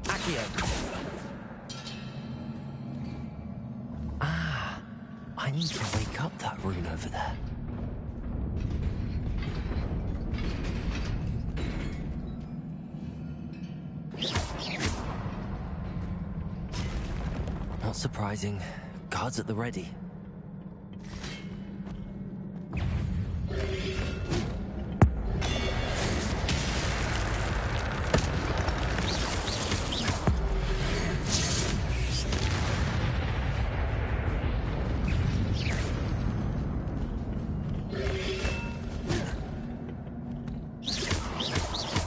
Accio. Ah, I need to wake up that rune over there. Not surprising. Guards at the ready.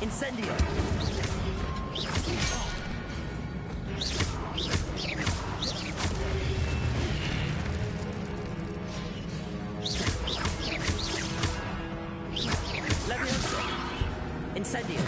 Incendio. Levioso. Incendio.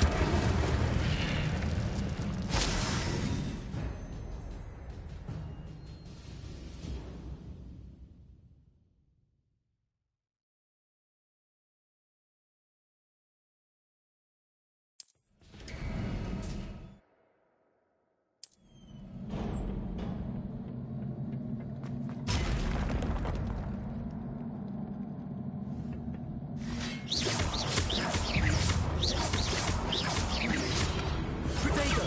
Protego.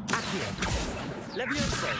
Accio. Levioso.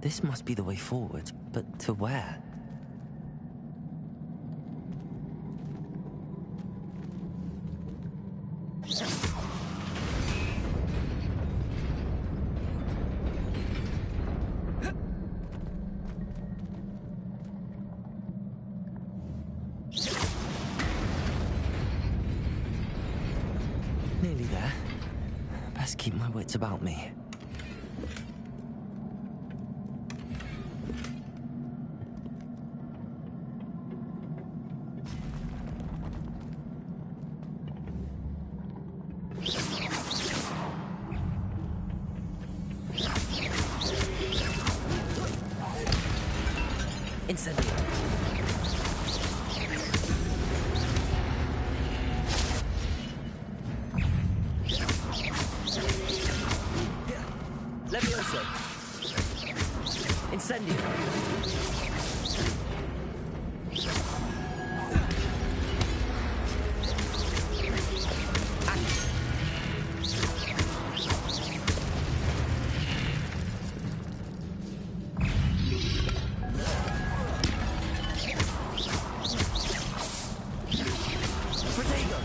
This must be the way forward, but to where? Nearly there. Best keep my wits about me. Incendio. Levioso. Incendio. Protego.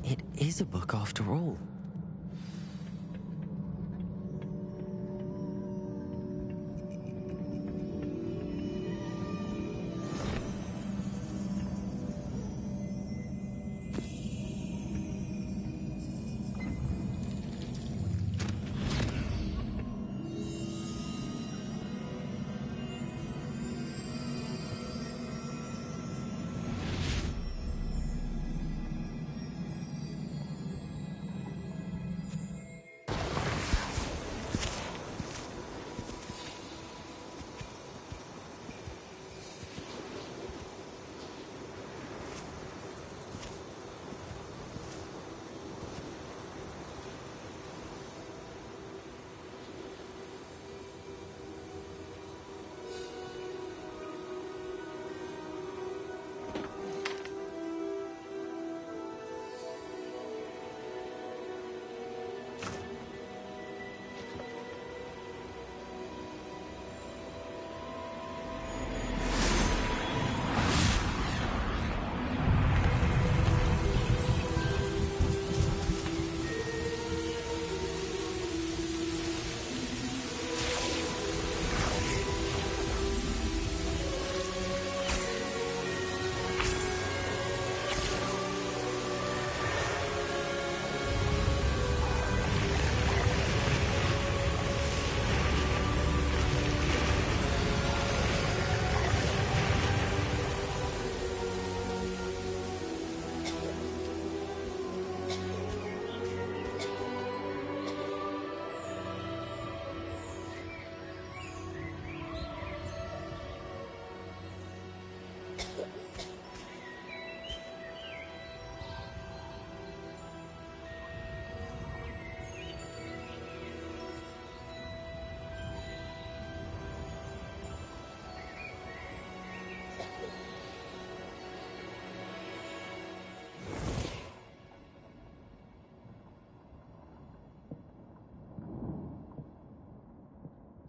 It is a book after all.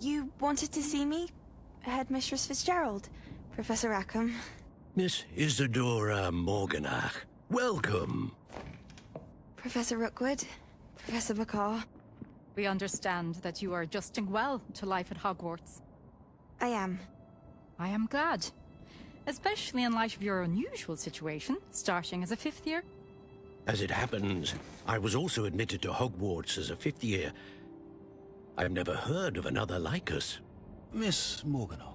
You wanted to see me? Headmistress Fitzgerald, Professor Rackham. Miss Isadora Morganach, welcome. Professor Rookwood, Professor McCaw. We understand that you are adjusting well to life at Hogwarts. I am. I am glad. Especially in light of your unusual situation, starting as a 5th year. As it happens, I was also admitted to Hogwarts as a 5th year. I've never heard of another like us. Miss Morganach,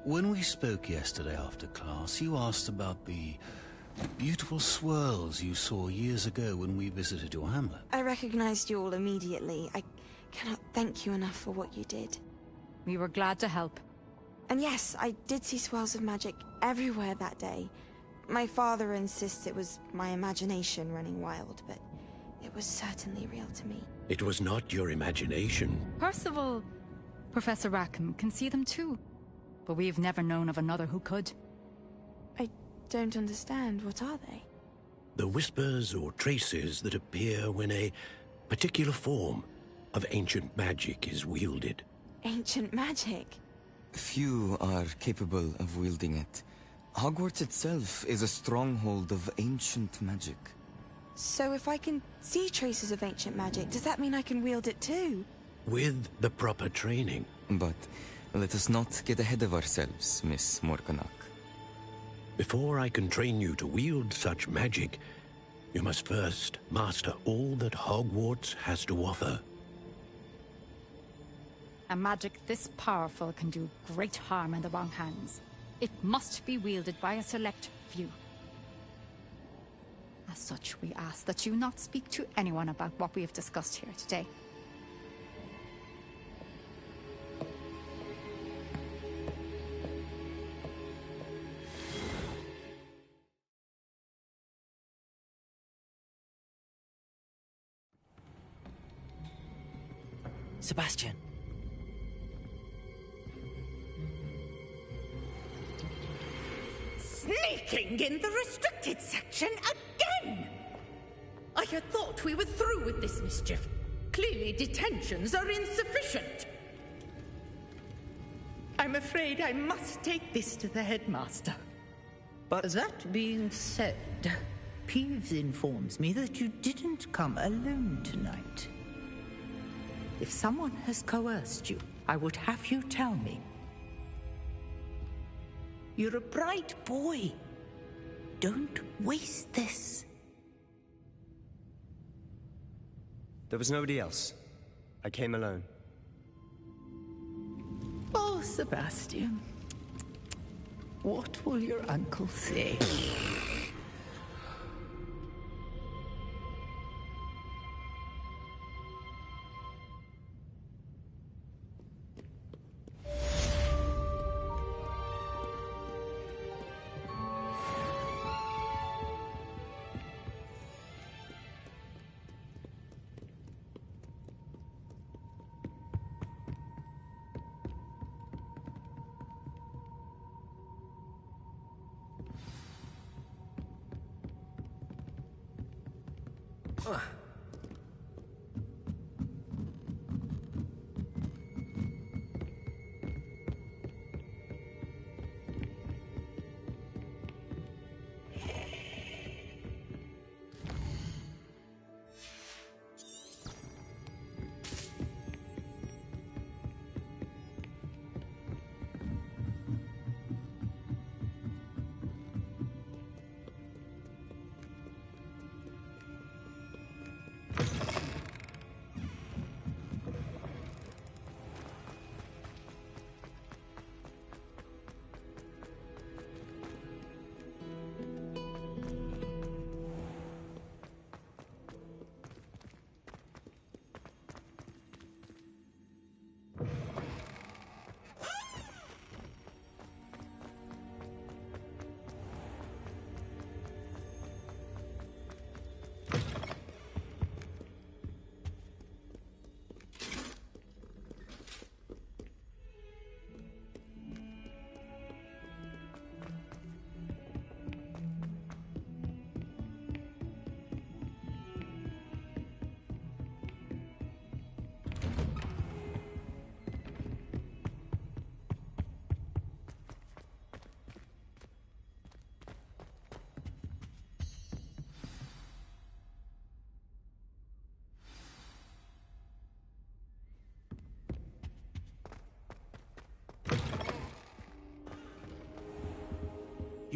when we spoke yesterday after class, you asked about the beautiful swirls you saw years ago when we visited your hamlet. I recognized you all immediately. I cannot thank you enough for what you did. We were glad to help. And yes, I did see swirls of magic everywhere that day. My father insists it was my imagination running wild, but it was certainly real to me. It was not your imagination. Percival, Professor Rackham can see them too. But we've never known of another who could. I don't understand. What are they? The whispers or traces that appear when a particular form of ancient magic is wielded. Ancient magic? Few are capable of wielding it. Hogwarts itself is a stronghold of ancient magic. So if I can see traces of ancient magic, does that mean I can wield it too? With the proper training. But let us not get ahead of ourselves, Miss Morganach. Before I can train you to wield such magic, you must first master all that Hogwarts has to offer. A magic this powerful can do great harm in the wrong hands. It must be wielded by a select few. As such, we ask that you not speak to anyone about what we have discussed here today. Sebastian. Sneaking in the restricted section again! I had thought we were through with this mischief. Clearly detentions are insufficient. I'm afraid I must take this to the headmaster. But that being said, Peeves informs me that you didn't come alone tonight. If someone has coerced you, I would have you tell me. You're a bright boy. Don't waste this. There was nobody else. I came alone. Oh, Sebastian. What will your uncle say?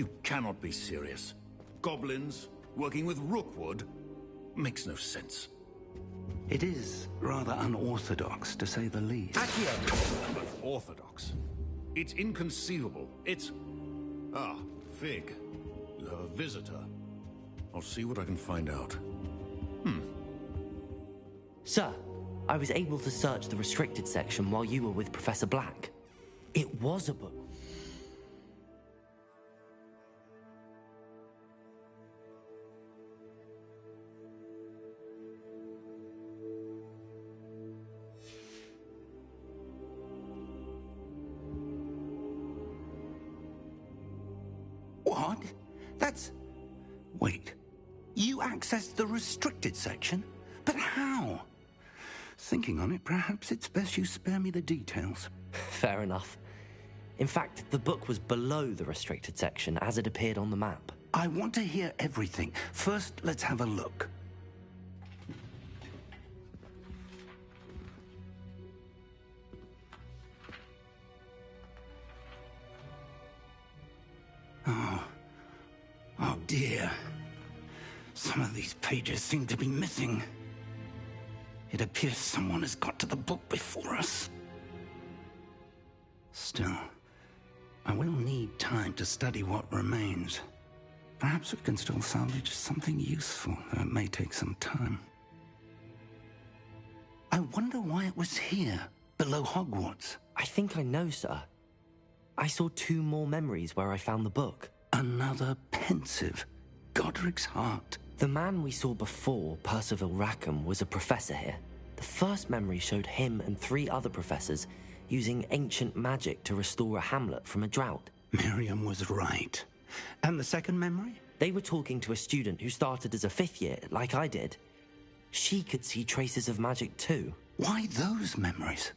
You cannot be serious. Goblins working with Rookwood? Makes no sense. It is rather unorthodox, to say the least. Accio, but orthodox. It's inconceivable. It's... Ah, Fig. You have a visitor. I'll see what I can find out. Sir, I was able to search the restricted section while you were with Professor Black. It was a book. What? That's... Wait. You accessed the restricted section? But how? Thinking on it, perhaps it's best you spare me the details. Fair enough. In fact, the book was below the restricted section as it appeared on the map. I want to hear everything. First, let's have a look. Oh dear. Some of these pages seem to be missing. It appears someone has got to the book before us. Still, I will need time to study what remains. Perhaps we can still salvage something useful, though it may take some time. I wonder why it was here, below Hogwarts. I think I know, sir. I saw 2 more memories where I found the book. Another pensive. Godric's heart. The man we saw before, Percival Rackham, was a professor here. The first memory showed him and 3 other professors using ancient magic to restore a hamlet from a drought. Miriam was right. And the second memory? They were talking to a student who started as a 5th year, like I did. She could see traces of magic too. Why those memories?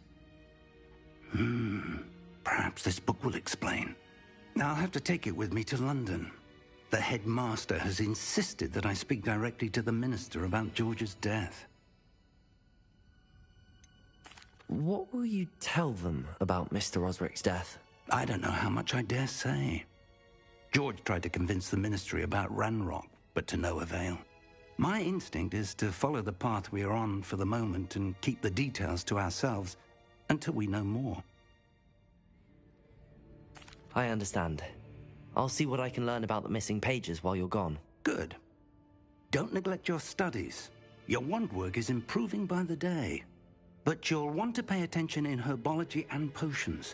Perhaps this book will explain. I'll have to take it with me to London. The headmaster has insisted that I speak directly to the minister about George's death. What will you tell them about Mr. Osric's death? I don't know how much I dare say. George tried to convince the ministry about Ranrock, but to no avail. My instinct is to follow the path we are on for the moment and keep the details to ourselves until we know more. I understand. I'll see what I can learn about the missing pages while you're gone. Good. Don't neglect your studies. Your wand work is improving by the day. But you'll want to pay attention in herbology and potions.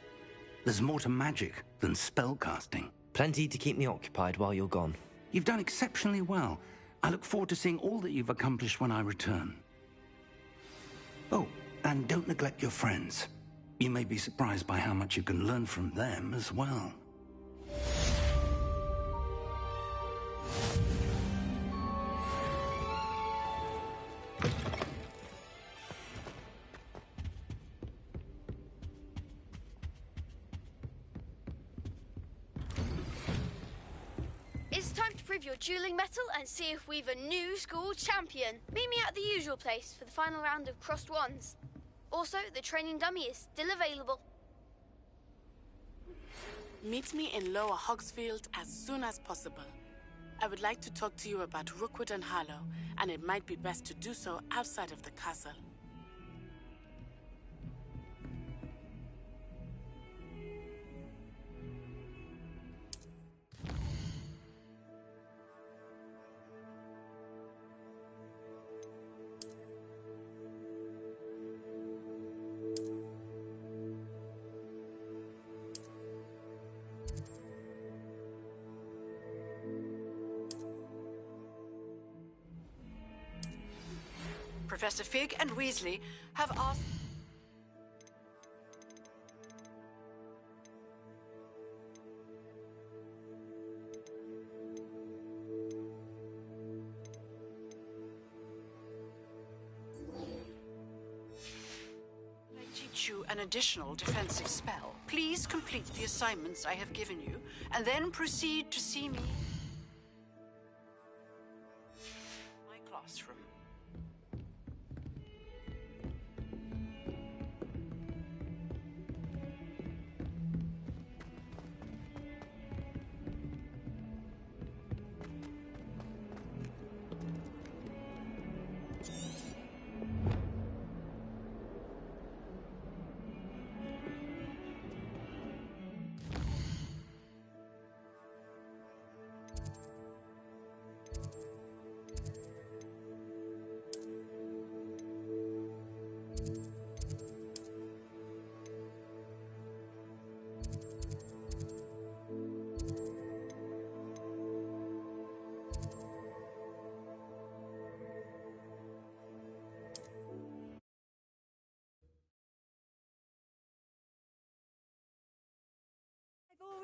There's more to magic than spellcasting. Plenty to keep me occupied while you're gone. You've done exceptionally well. I look forward to seeing all that you've accomplished when I return. Oh, and don't neglect your friends. You may be surprised by how much you can learn from them as well. It's time to prove your dueling mettle and see if we've a new school champion. Meet me at the usual place for the final round of crossed wands. Also, the training dummy is still available. Meet me in Lower Hogsfield as soon as possible. I would like to talk to you about Rookwood and Harlow, and it might be best to do so outside of the castle. Professor Fig and Weasley have asked... I teach you an additional defensive spell. Please complete the assignments I have given you, and then proceed to see me. My classroom.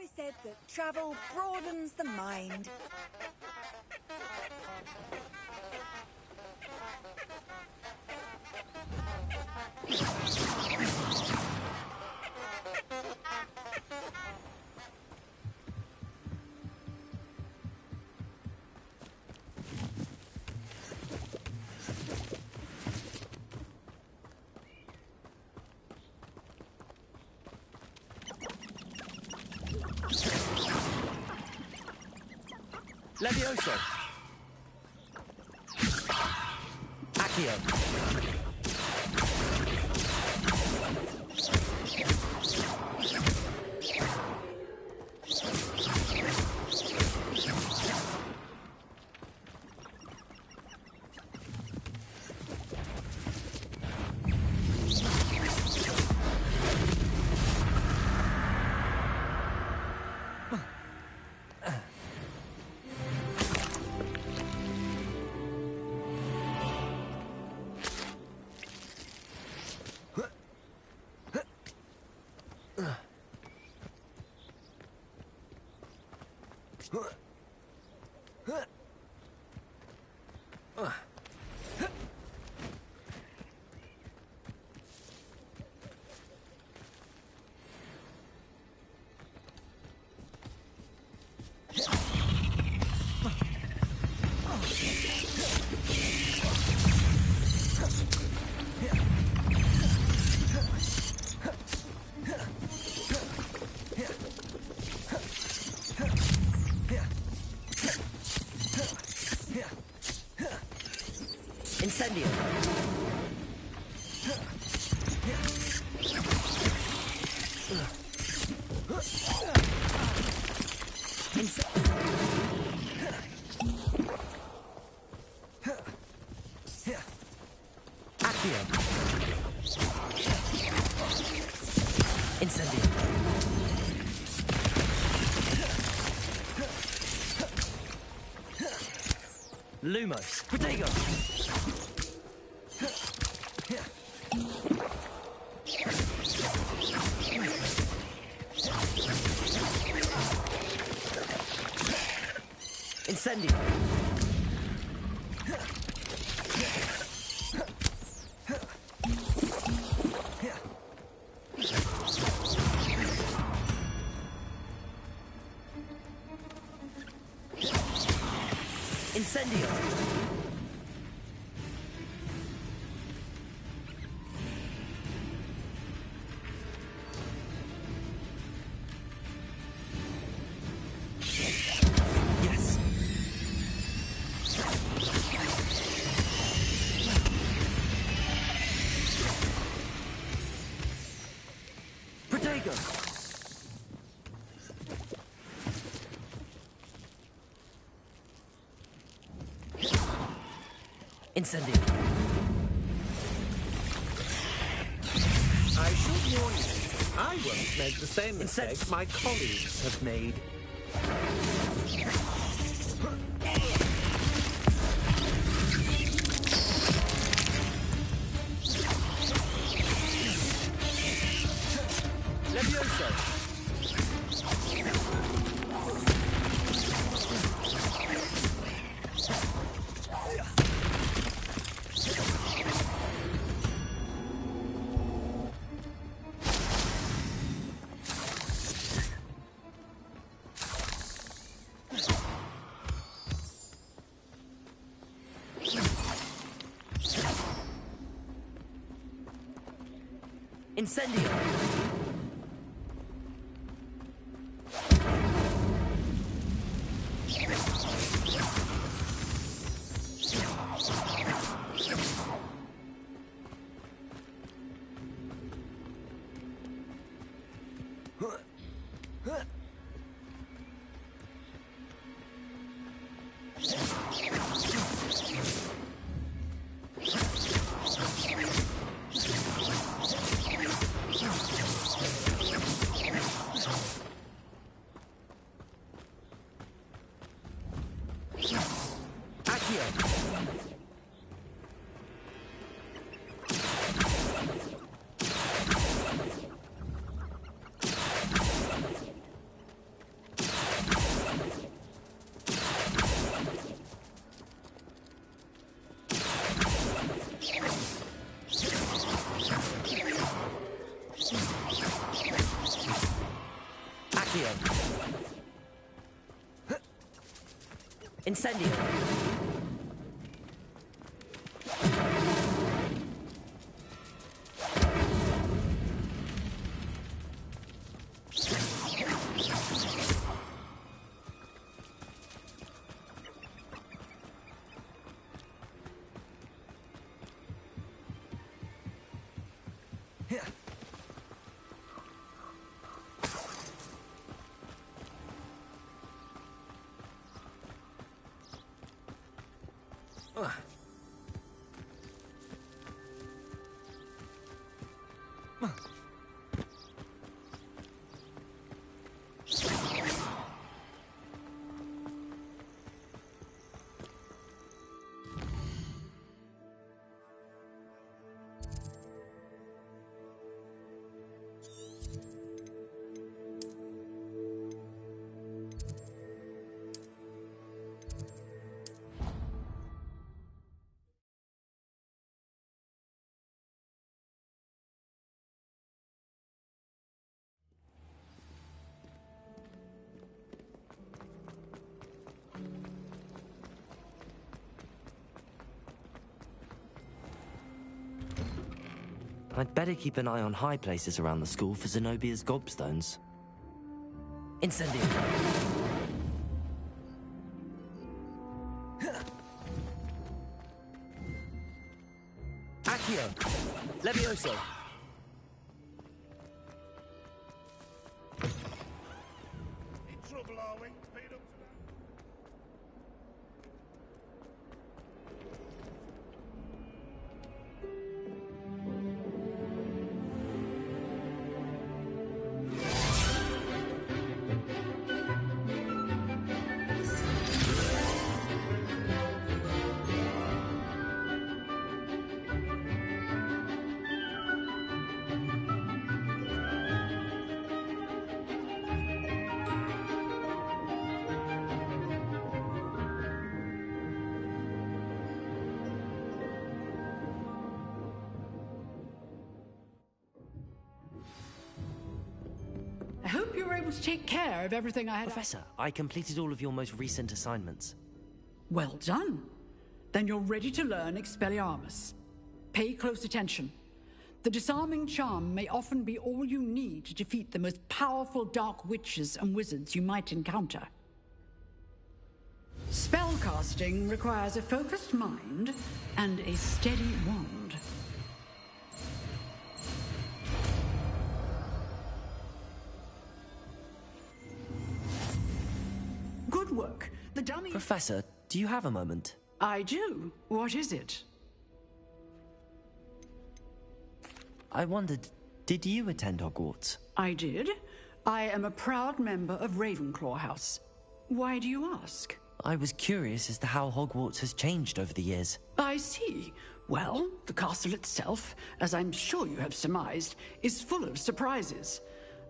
always said that travel broadens the mind. Levioso. Accio. Incendio. Accio. Incendio. Lumos. Protego. Incendio. Incendio. Yes. Protego. Incendio. I should warn you, I won't make the same mistakes my colleagues have made. Levioso. Incendio. Incendio! I'd better keep an eye on high places around the school for Zenobia's gobstones. Incendio! Accio! Levioso! In trouble, are we? Beat up to that? I hope you were able to take care of everything I had. Professor, I completed all of your most recent assignments. Well done. Then you're ready to learn Expelliarmus. Pay close attention. The disarming charm may often be all you need to defeat the most powerful dark witches and wizards you might encounter. Spellcasting requires a focused mind and a steady wand. Good work. The dummy... Professor, do you have a moment? I do. What is it? I wondered, did you attend Hogwarts? I did. I am a proud member of Ravenclaw House. Why do you ask? I was curious as to how Hogwarts has changed over the years. I see. Well, the castle itself, as I'm sure you have surmised, is full of surprises.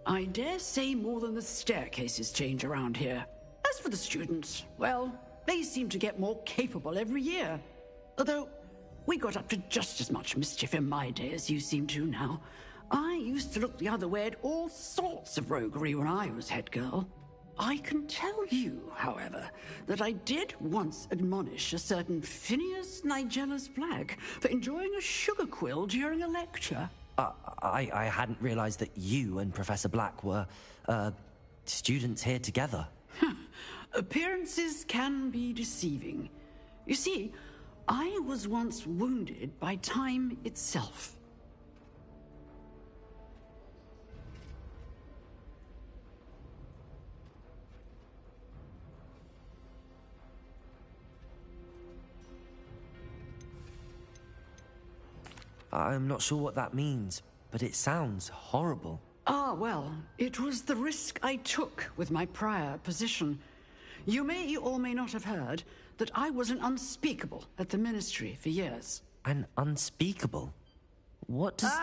I dare say more than the staircases change around here. As for the students, well, they seem to get more capable every year. Although, we got up to just as much mischief in my day as you seem to now. I used to look the other way at all sorts of roguery when I was head girl. I can tell you, however, that I did once admonish a certain Phineas Nigellus Black for enjoying a sugar quill during a lecture. I hadn't realized that you and Professor Black were, students here together. Appearances can be deceiving. You see, I was once wounded by time itself. I'm not sure what that means, but it sounds horrible. Ah, well, it was the risk I took with my prior position. You may or may not have heard that I was an unspeakable at the Ministry for years. An unspeakable? What does...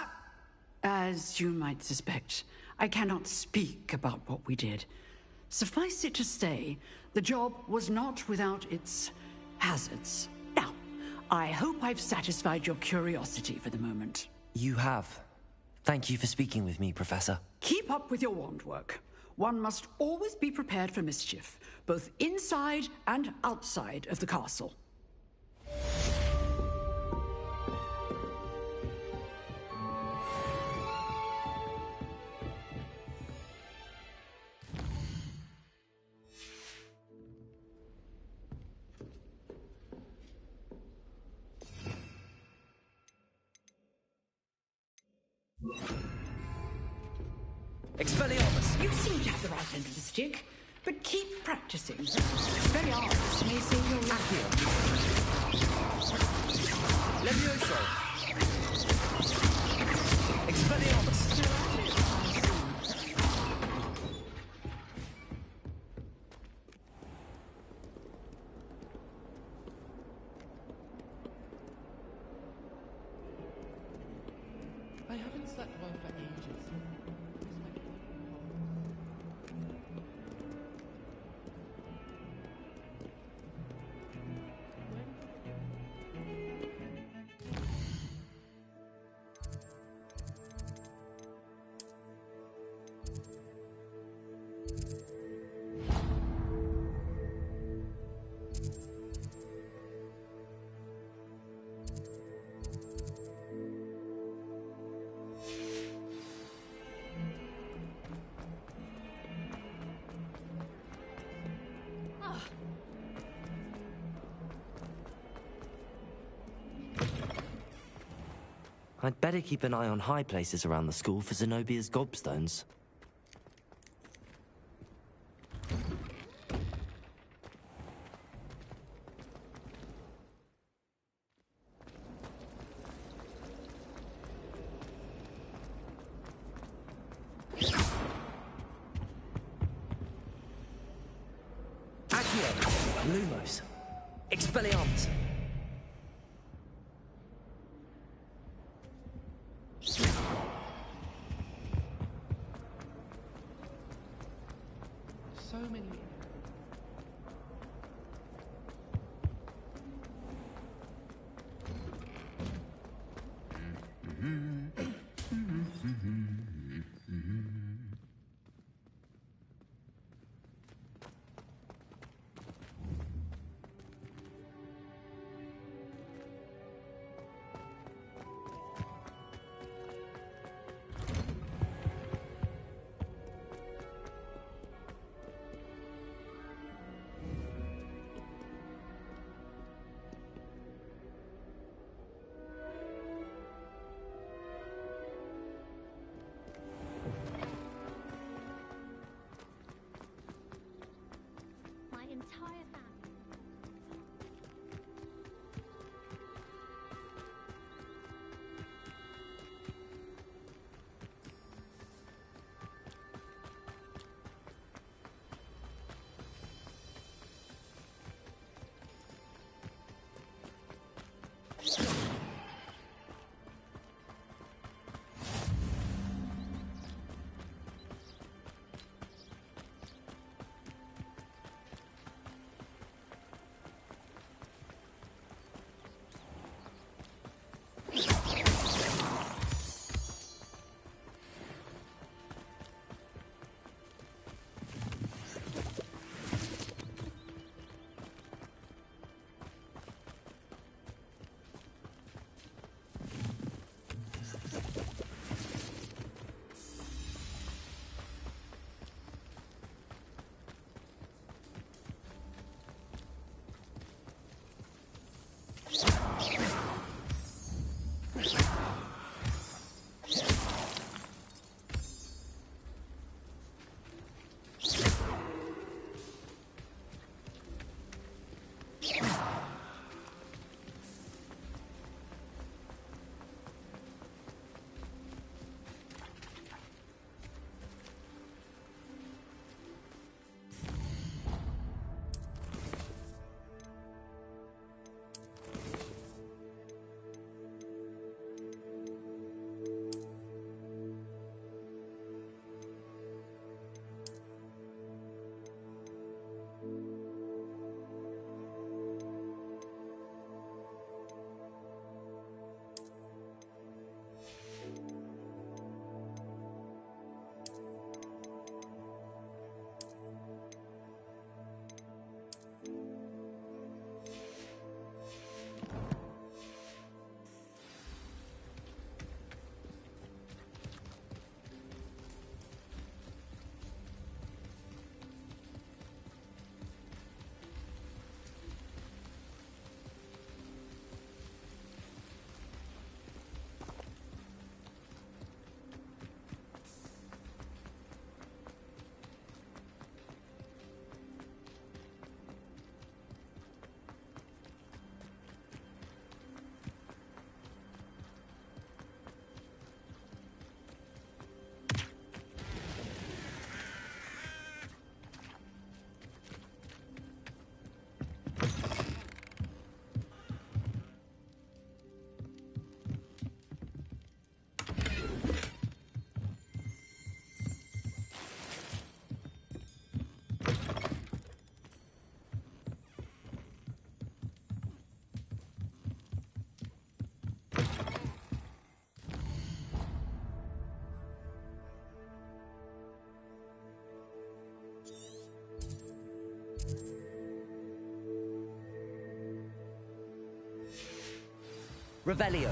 As you might suspect, I cannot speak about what we did. Suffice it to say, the job was not without its hazards. Now, I hope I've satisfied your curiosity for the moment. You have. Thank you for speaking with me, Professor. Keep up with your wand work. one must always be prepared for mischief, both inside and outside of the castle. Expelliarmus! You seem to have the right end of the stick, but keep practicing. Expelliarmus may save your life. Levioso! Expelliarmus! I haven't slept well for ages. I'd better keep an eye on high places around the school for Zenobia's gobstones. Accio! Lumos. Expelliarmus! So many. My entire family. Revelio.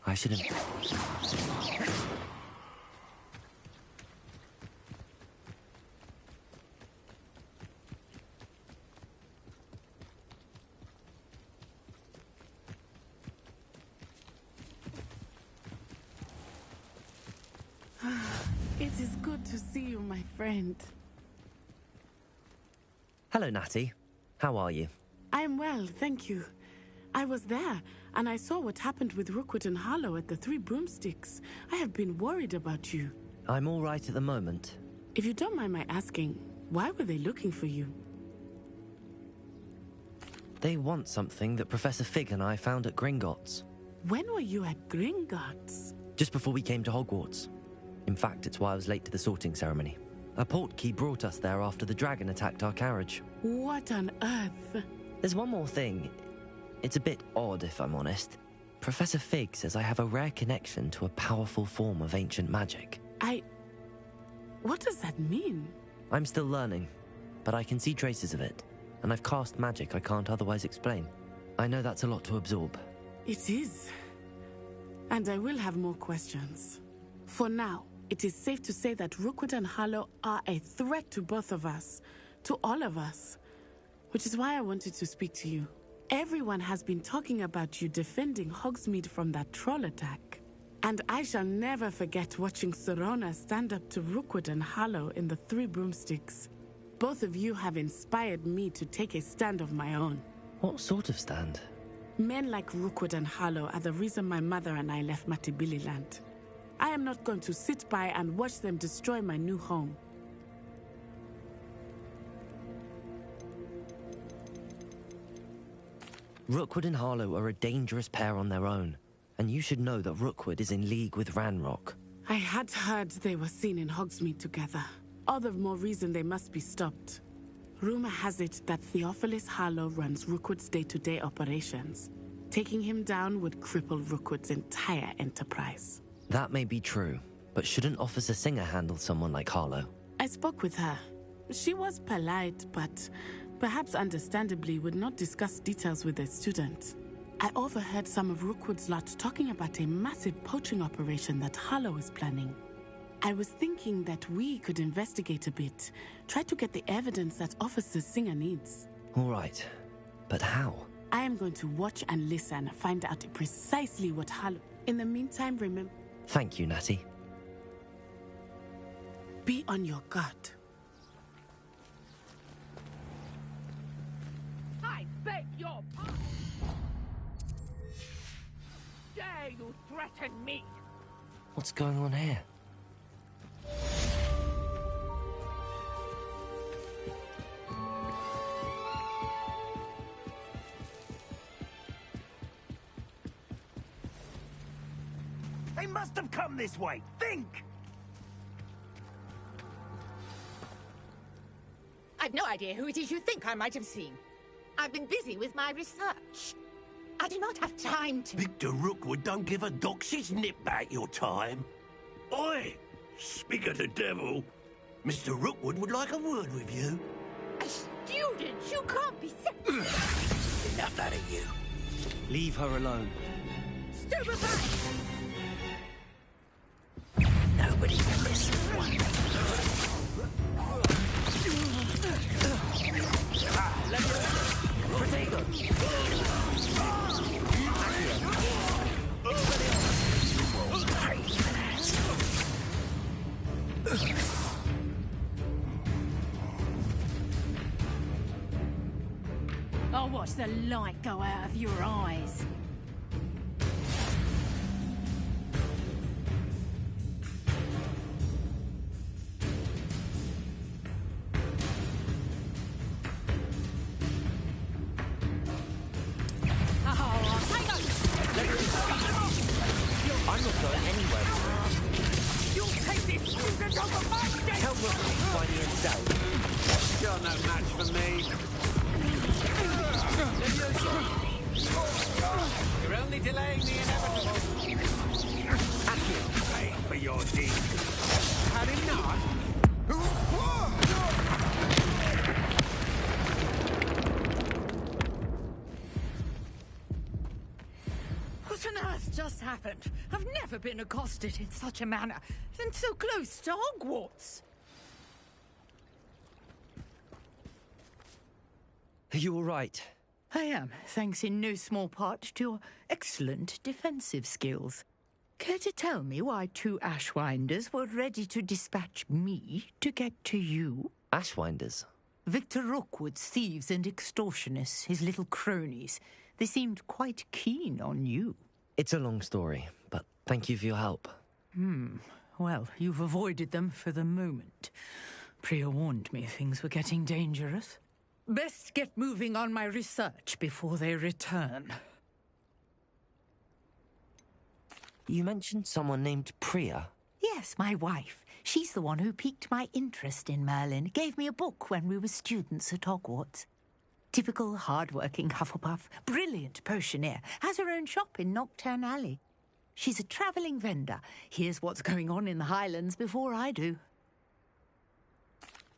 I shouldn't... It is good to see you, my friend. Hello, Natty. How are you? I am well, thank you. I was there, and I saw what happened with Rookwood and Harlow at the Three Broomsticks. I have been worried about you. I'm all right at the moment. If you don't mind my asking, why were they looking for you? They want something that Professor Fig and I found at Gringotts. When were you at Gringotts? Just before we came to Hogwarts. In fact, it's why I was late to the sorting ceremony. A portkey brought us there after the dragon attacked our carriage. What on earth? There's one more thing. It's a bit odd, if I'm honest. Professor Fig says I have a rare connection to a powerful form of ancient magic. What does that mean? I'm still learning, but I can see traces of it, and I've cast magic I can't otherwise explain. I know that's a lot to absorb. It is. And I will have more questions. For now, it is safe to say that Rookwood and Harlow are a threat to both of us, to all of us, which is why I wanted to speak to you. Everyone has been talking about you defending Hogsmeade from that troll attack. And I shall never forget watching Serona stand up to Rookwood and Harlow in the Three Broomsticks. Both of you have inspired me to take a stand of my own. What sort of stand? Men like Rookwood and Harlow are the reason my mother and I left Matibililand. I am not going to sit by and watch them destroy my new home. Rookwood and Harlow are a dangerous pair on their own, and you should know that Rookwood is in league with Ranrock. I had heard they were seen in Hogsmeade together. All the more reason they must be stopped. Rumor has it that Theophilus Harlow runs Rookwood's day-to-day operations. Taking him down would cripple Rookwood's entire enterprise. That may be true, but shouldn't Officer Singer handle someone like Harlow? I spoke with her. She was polite, but perhaps understandably would not discuss details with a student. I overheard some of Rookwood's lot talking about a massive poaching operation that Harlow is planning. I was thinking that we could investigate a bit, try to get the evidence that Officer Singer needs. All right, but how? I am going to watch and listen, find out precisely what Harlow... In the meantime, remember... Thank you, Natty. Be on your guard. I beg your pardon. Dare you threaten me? What's going on here? They must have come this way. Think! I've no idea who it is you think I might have seen. I've been busy with my research. I do not have time to... Victor Rookwood don't give a doxy's nip back your time. Oi! Speak of the devil. Mr. Rookwood would like a word with you. A student? You can't be... Enough out of you. Leave her alone. Stupefy! Nobody can listen to one. I'll watch the light go out of your eyes. I'm not going anywhere. You Tell Rookwood to find me himself. You're no match for me. You're only delaying the inevitable. Pay for your deed. Had him not? What on earth just happened? I've never been accosted in such a manner, and so close to Hogwarts. Are you all right? I am, thanks in no small part to your excellent defensive skills. Care to tell me why 2 Ashwinders were ready to dispatch me to get to you? Ashwinders? Victor Rookwood's thieves and extortionists, his little cronies. They seemed quite keen on you. It's a long story, but thank you for your help. Well, you've avoided them for the moment. Priya warned me things were getting dangerous. Best get moving on my research before they return. You mentioned someone named Priya. Yes, my wife. She's the one who piqued my interest in Merlin. Gave me a book when we were students at Hogwarts. Typical hard-working Hufflepuff, brilliant potioneer, has her own shop in Knockturn Alley. She's a travelling vendor. Hears what's going on in the Highlands before I do.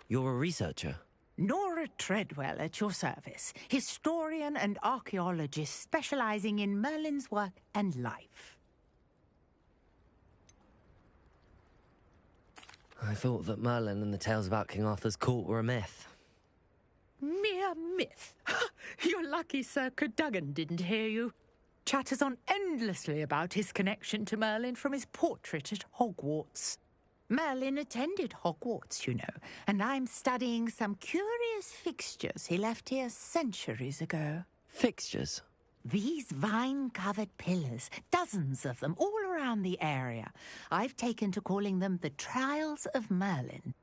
You're a researcher? Nora Treadwell at your service, historian and archaeologist specialising in Merlin's work and life. I thought that Merlin and the tales about King Arthur's court were a myth. Mere myth. You're lucky Sir Cadogan didn't hear you. Chatters on endlessly about his connection to Merlin from his portrait at Hogwarts. Merlin attended Hogwarts, you know, and I'm studying some curious fixtures he left here centuries ago. Fixtures? These vine-covered pillars, dozens of them, all around the area. I've taken to calling them the Trials of Merlin.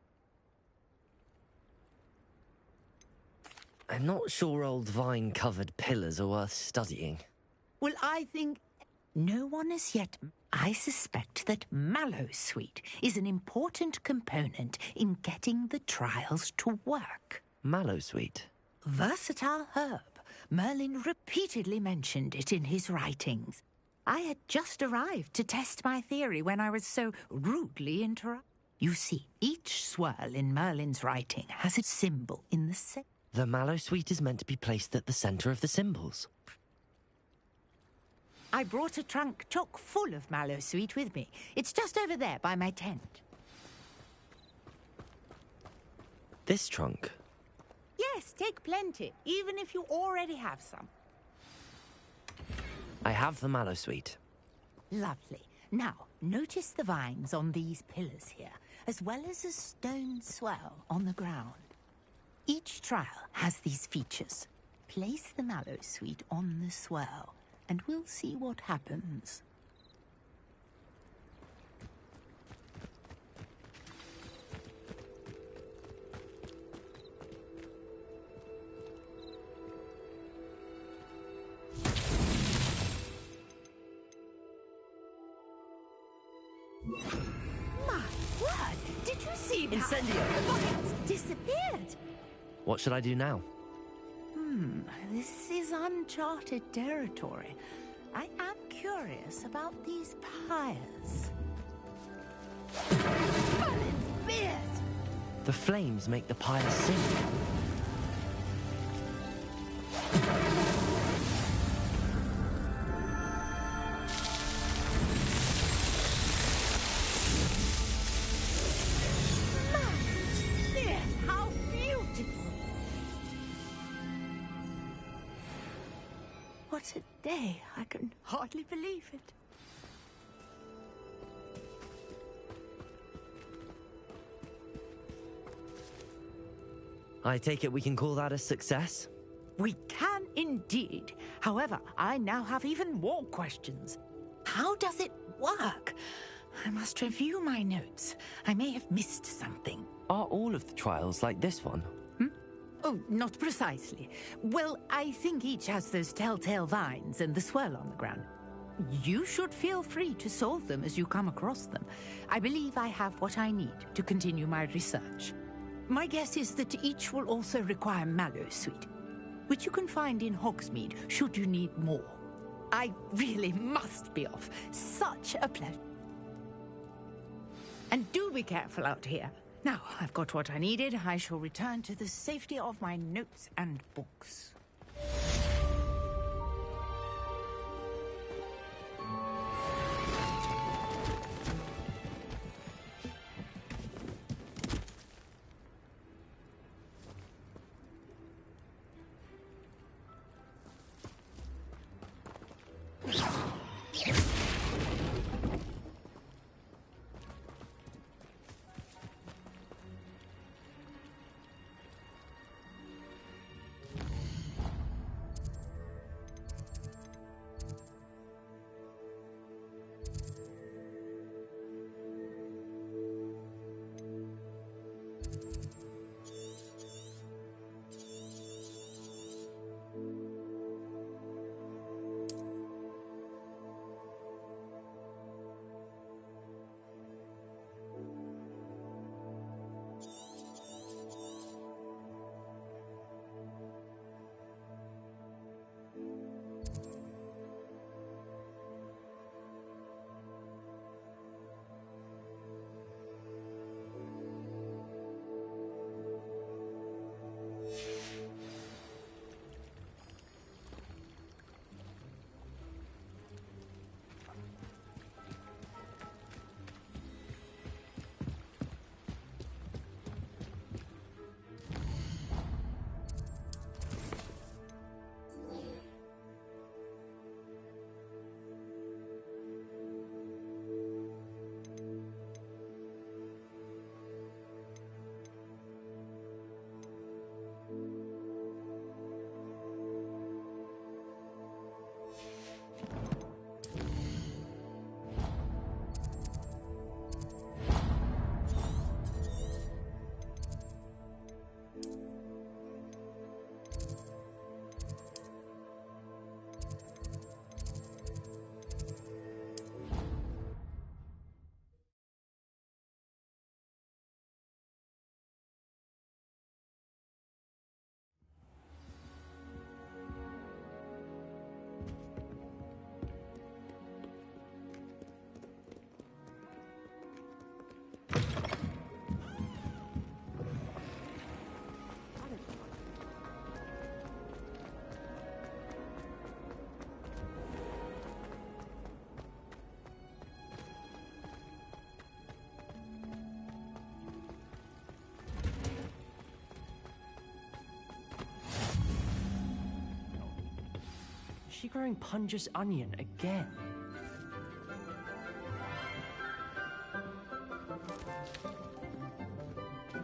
I'm not sure old vine-covered pillars are worth studying. Well, I think no one as yet. I suspect that Mallowsweet is an important component in getting the trials to work. Mallowsweet? Versatile herb. Merlin repeatedly mentioned it in his writings. I had just arrived to test my theory when I was so rudely interrupted. You see, each swirl in Merlin's writing has its symbol in the center. The Mallowsweet is meant to be placed at the centre of the symbols. I brought a trunk chock full of Mallowsweet with me. It's just over there by my tent. This trunk? Yes, take plenty, even if you already have some. I have the Mallowsweet. Lovely. Now, notice the vines on these pillars here, as well as a stone swell on the ground. Each trial has these features. Place the Mallowsweet on the swell, and we'll see what happens. My word! Did you see that? Incendio! The vines disappeared! What should I do now? This is uncharted territory. I am curious about these pyres. Merlin's beard! The flames make the pyre sing. Merlin's beard! How beautiful! What a day! I can hardly believe it. I take it we can call that a success? We can indeed. However, I now have even more questions. How does it work? I must review my notes. I may have missed something. Are all of the trials like this one? Oh, not precisely. Well, I think each has those telltale vines and the swirl on the ground. You should feel free to solve them as you come across them. I believe I have what I need to continue my research. My guess is that each will also require mallow sweet, which you can find in Hogsmeade should you need more. I really must be off. Such a pleasure. And do be careful out here. Now, I've got what I needed. I shall return to the safety of my notes and books. Is she growing Punja's onion again?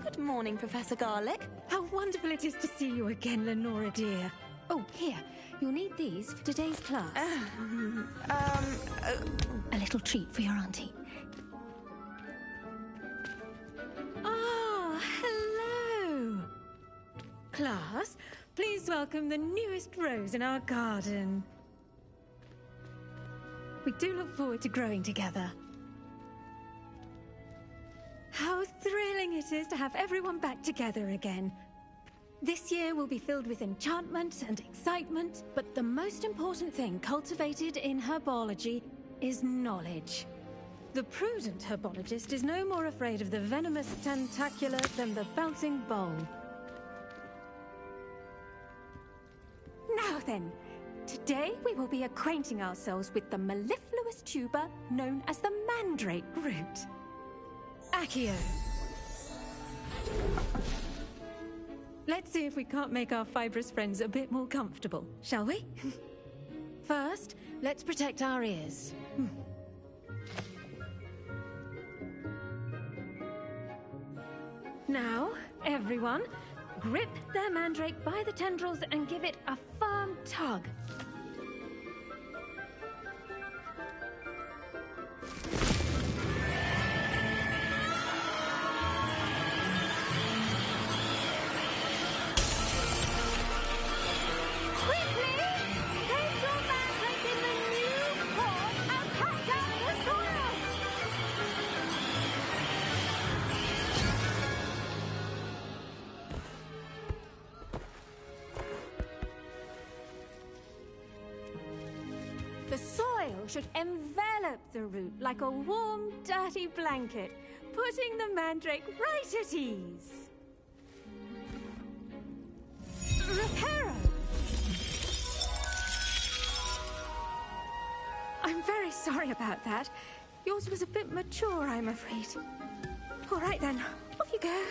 Good morning, Professor Garlick. How wonderful it is to see you again, Lenora dear. Oh, here. You'll need these for today's class. A little treat for your auntie. Ah, hello. Class, please welcome the newest rose in our garden. We do look forward to growing together. How thrilling it is to have everyone back together again. This year will be filled with enchantment and excitement, but the most important thing cultivated in herbology is knowledge. The prudent herbologist is no more afraid of the venomous tentacula than the bouncing bowl. Now then, today we will be acquainting ourselves with the mellifluous tuber known as the mandrake root. Accio. Let's see if we can't make our fibrous friends a bit more comfortable, shall we? First, let's protect our ears. Now, everyone, grip their mandrake by the tendrils and give it a firm tug. Quickly! Place your mandrake in the new pot The soil should envelop the root like a warm, dirty blanket, putting the mandrake right at ease. Reparo! I'm very sorry about that. Yours was a bit mature, I'm afraid. All right then, off you go.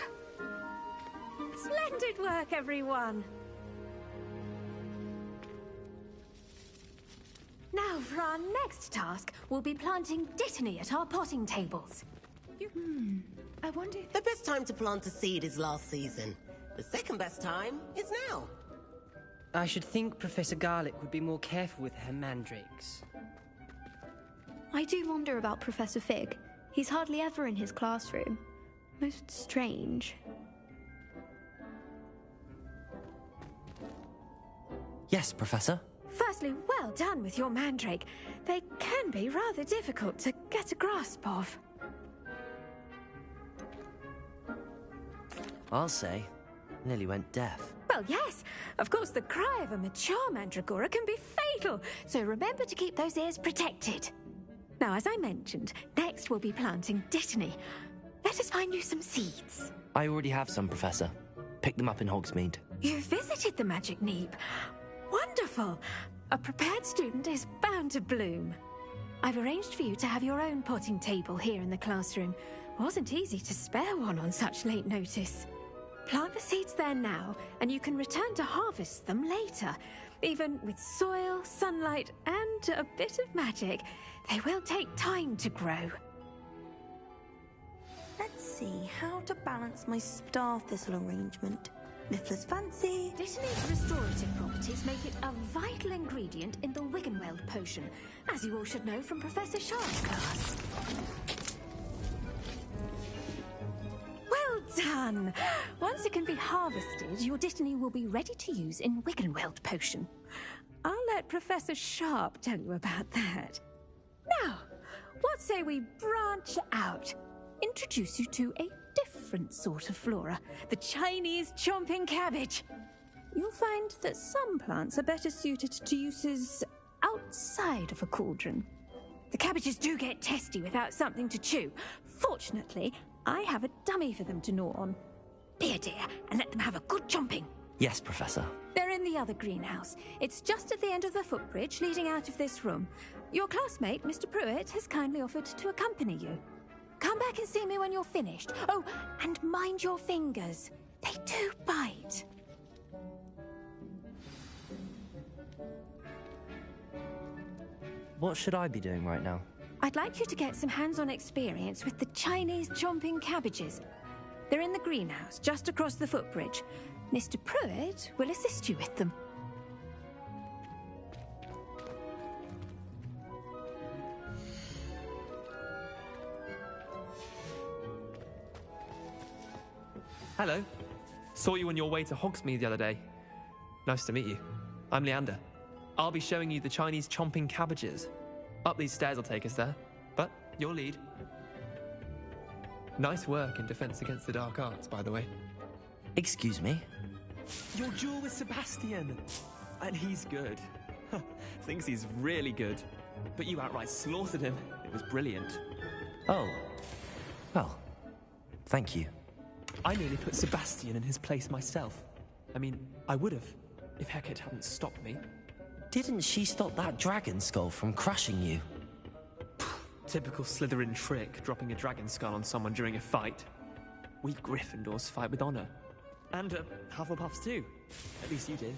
Splendid work, everyone. Now, for our next task, we'll be planting dittany at our potting tables. I wonder... The best time to plant a seed is last season. The second best time is now. I should think Professor Garlick would be more careful with her mandrakes. I do wonder about Professor Fig. He's hardly ever in his classroom. Most strange. Yes, Professor? Firstly, well done with your mandrake. They can be rather difficult to get a grasp of. I'll say, nearly went deaf. Well, yes. Of course, the cry of a mature mandragora can be fatal, so remember to keep those ears protected. Now, as I mentioned, next we'll be planting dittany. Let us find you some seeds. I already have some, Professor. Picked them up in Hogsmeade. You visited the Magic Neep. Wonderful. A prepared student is bound to bloom. I've arranged for you to have your own potting table here in the classroom. Wasn't easy to spare one on such late notice. Plant the seeds there now, and you can return to harvest them later. Even with soil, sunlight, and a bit of magic, they will take time to grow. Let's see how to balance my star thistle arrangement. Mifflin's fancy. Dittany's restorative properties make it a vital ingredient in the Wiggenweld potion, as you all should know from Professor Sharp's class. Well done! Once it can be harvested, your dittany will be ready to use in Wiggenweld potion. I'll let Professor Sharp tell you about that. Now, what say we branch out? Introduce you to a different sort of flora, the Chinese chomping cabbage. You'll find that some plants are better suited to uses outside of a cauldron. The cabbages do get testy without something to chew. Fortunately, I have a dummy for them to gnaw on. Be a dear and let them have a good chomping. Yes, Professor. They're in the other greenhouse. It's just at the end of the footbridge leading out of this room. Your classmate, Mr. Pruitt, has kindly offered to accompany you. Come back and see me when you're finished. Oh, and mind your fingers. They do bite. What should I be doing right now? I'd like you to get some hands-on experience with the Chinese chomping cabbages. They're in the greenhouse, just across the footbridge. Mr. Pruitt will assist you with them. Hello. Saw you on your way to Hogsmeade the other day. Nice to meet you. I'm Leander. I'll be showing you the Chinese chomping cabbages. Up these stairs will take us there, but your lead. Nice work in Defense Against the Dark Arts, by the way. Excuse me? Your duel with Sebastian! And he's good. Thinks he's really good. But you outright slaughtered him. It was brilliant. Oh. Well, thank you. I nearly put Sebastian in his place myself. I mean, I would have, if Hecate hadn't stopped me. Didn't she stop that dragon skull from crushing you? Typical Slytherin trick, dropping a dragon skull on someone during a fight. We Gryffindors fight with honor. And Hufflepuffs too. At least you did.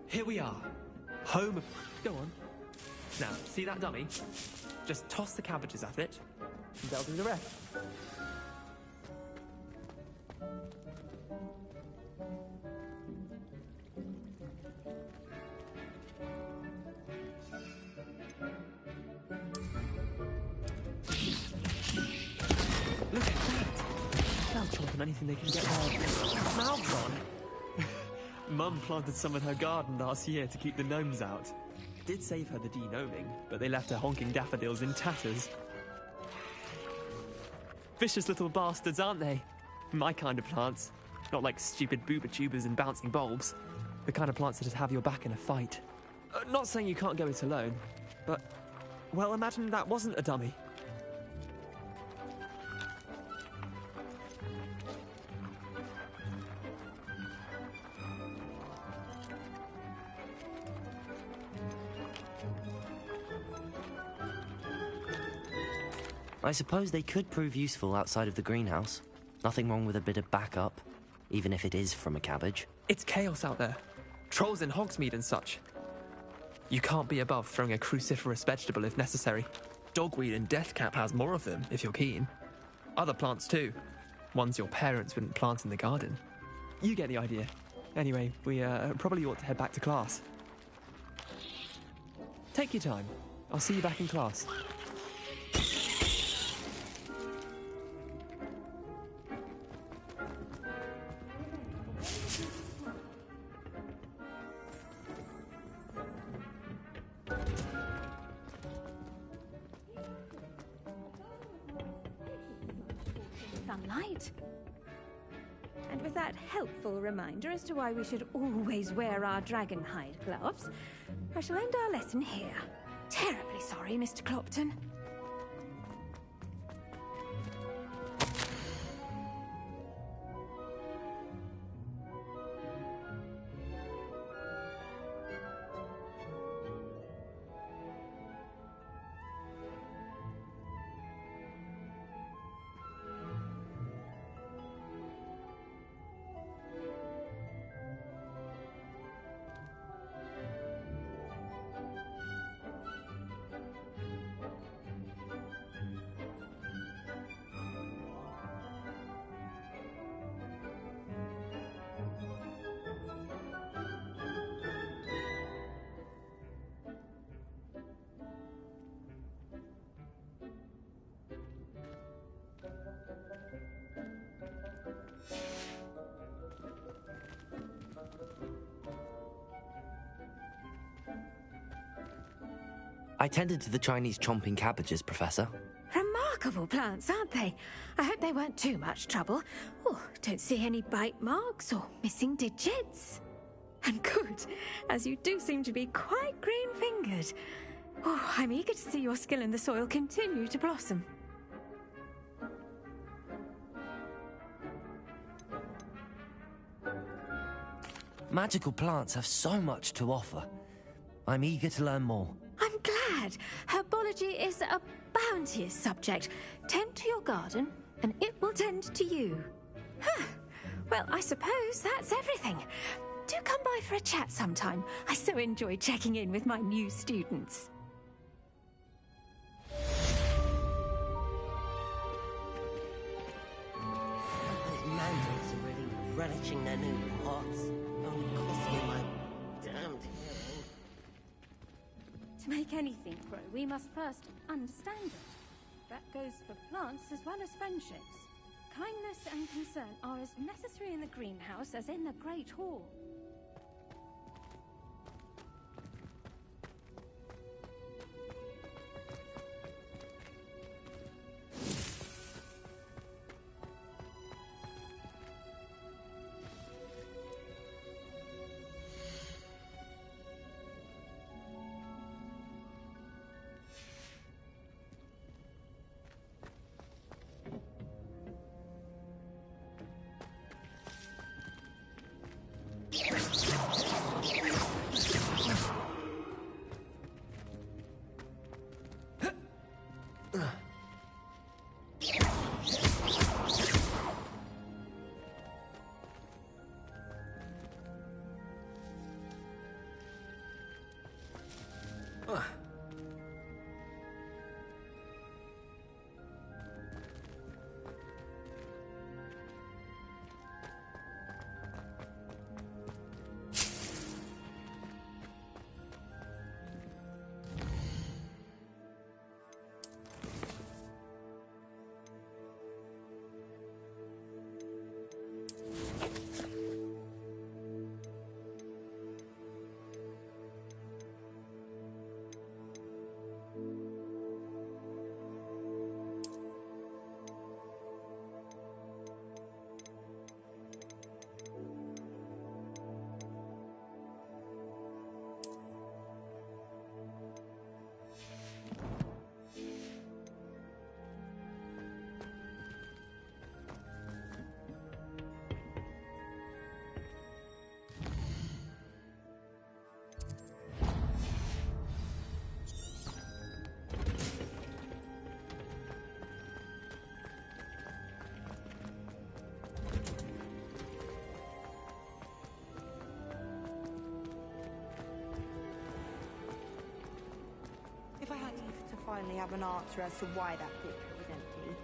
Here we are. Home of... Go on. Now, see that dummy? Just toss the cabbages at it, and they'll do the rest. Look at that! They'll chomp on anything they can get their mouths on. Mum planted some in her garden last year to keep the gnomes out. Did save her the de-gnoming, but they left her honking daffodils in tatters. Vicious little bastards, aren't they? My kind of plants. Not like stupid booba tubers and bouncing bulbs. The kind of plants that just have your back in a fight. Not saying you can't go it alone, but, well, imagine that wasn't a dummy. I suppose they could prove useful outside of the greenhouse. Nothing wrong with a bit of backup, even if it is from a cabbage. It's chaos out there. Trolls in Hogsmeade and such. You can't be above throwing a cruciferous vegetable if necessary. Dogweed and deathcap has more of them, if you're keen. Other plants too. Ones your parents wouldn't plant in the garden. You get the idea. Anyway, we probably ought to head back to class. Take your time. I'll see you back in class. Sunlight. And with that helpful reminder as to why we should always wear our dragonhide gloves, I shall end our lesson here. Terribly sorry, Mr. Clopton. I tended to the Chinese chomping cabbages, Professor. Remarkable plants, aren't they? I hope they weren't too much trouble. Oh, don't see any bite marks or missing digits. And good, as you do seem to be quite green-fingered. Oh, I'm eager to see your skill in the soil continue to blossom. Magical plants have so much to offer. I'm eager to learn more. I'm glad. Herbology is a bounteous subject. Tend to your garden, and it will tend to you. Huh. Well, I suppose that's everything. Do come by for a chat sometime. I so enjoy checking in with my new students. Those mandarins are really relishing their new pots. Only cost me my damned hearing. To make anything grow, we must first understand it. That goes for plants as well as friendships. Kindness and concern are as necessary in the greenhouse as in the Great Hall. finally have an answer as to why that picture was empty.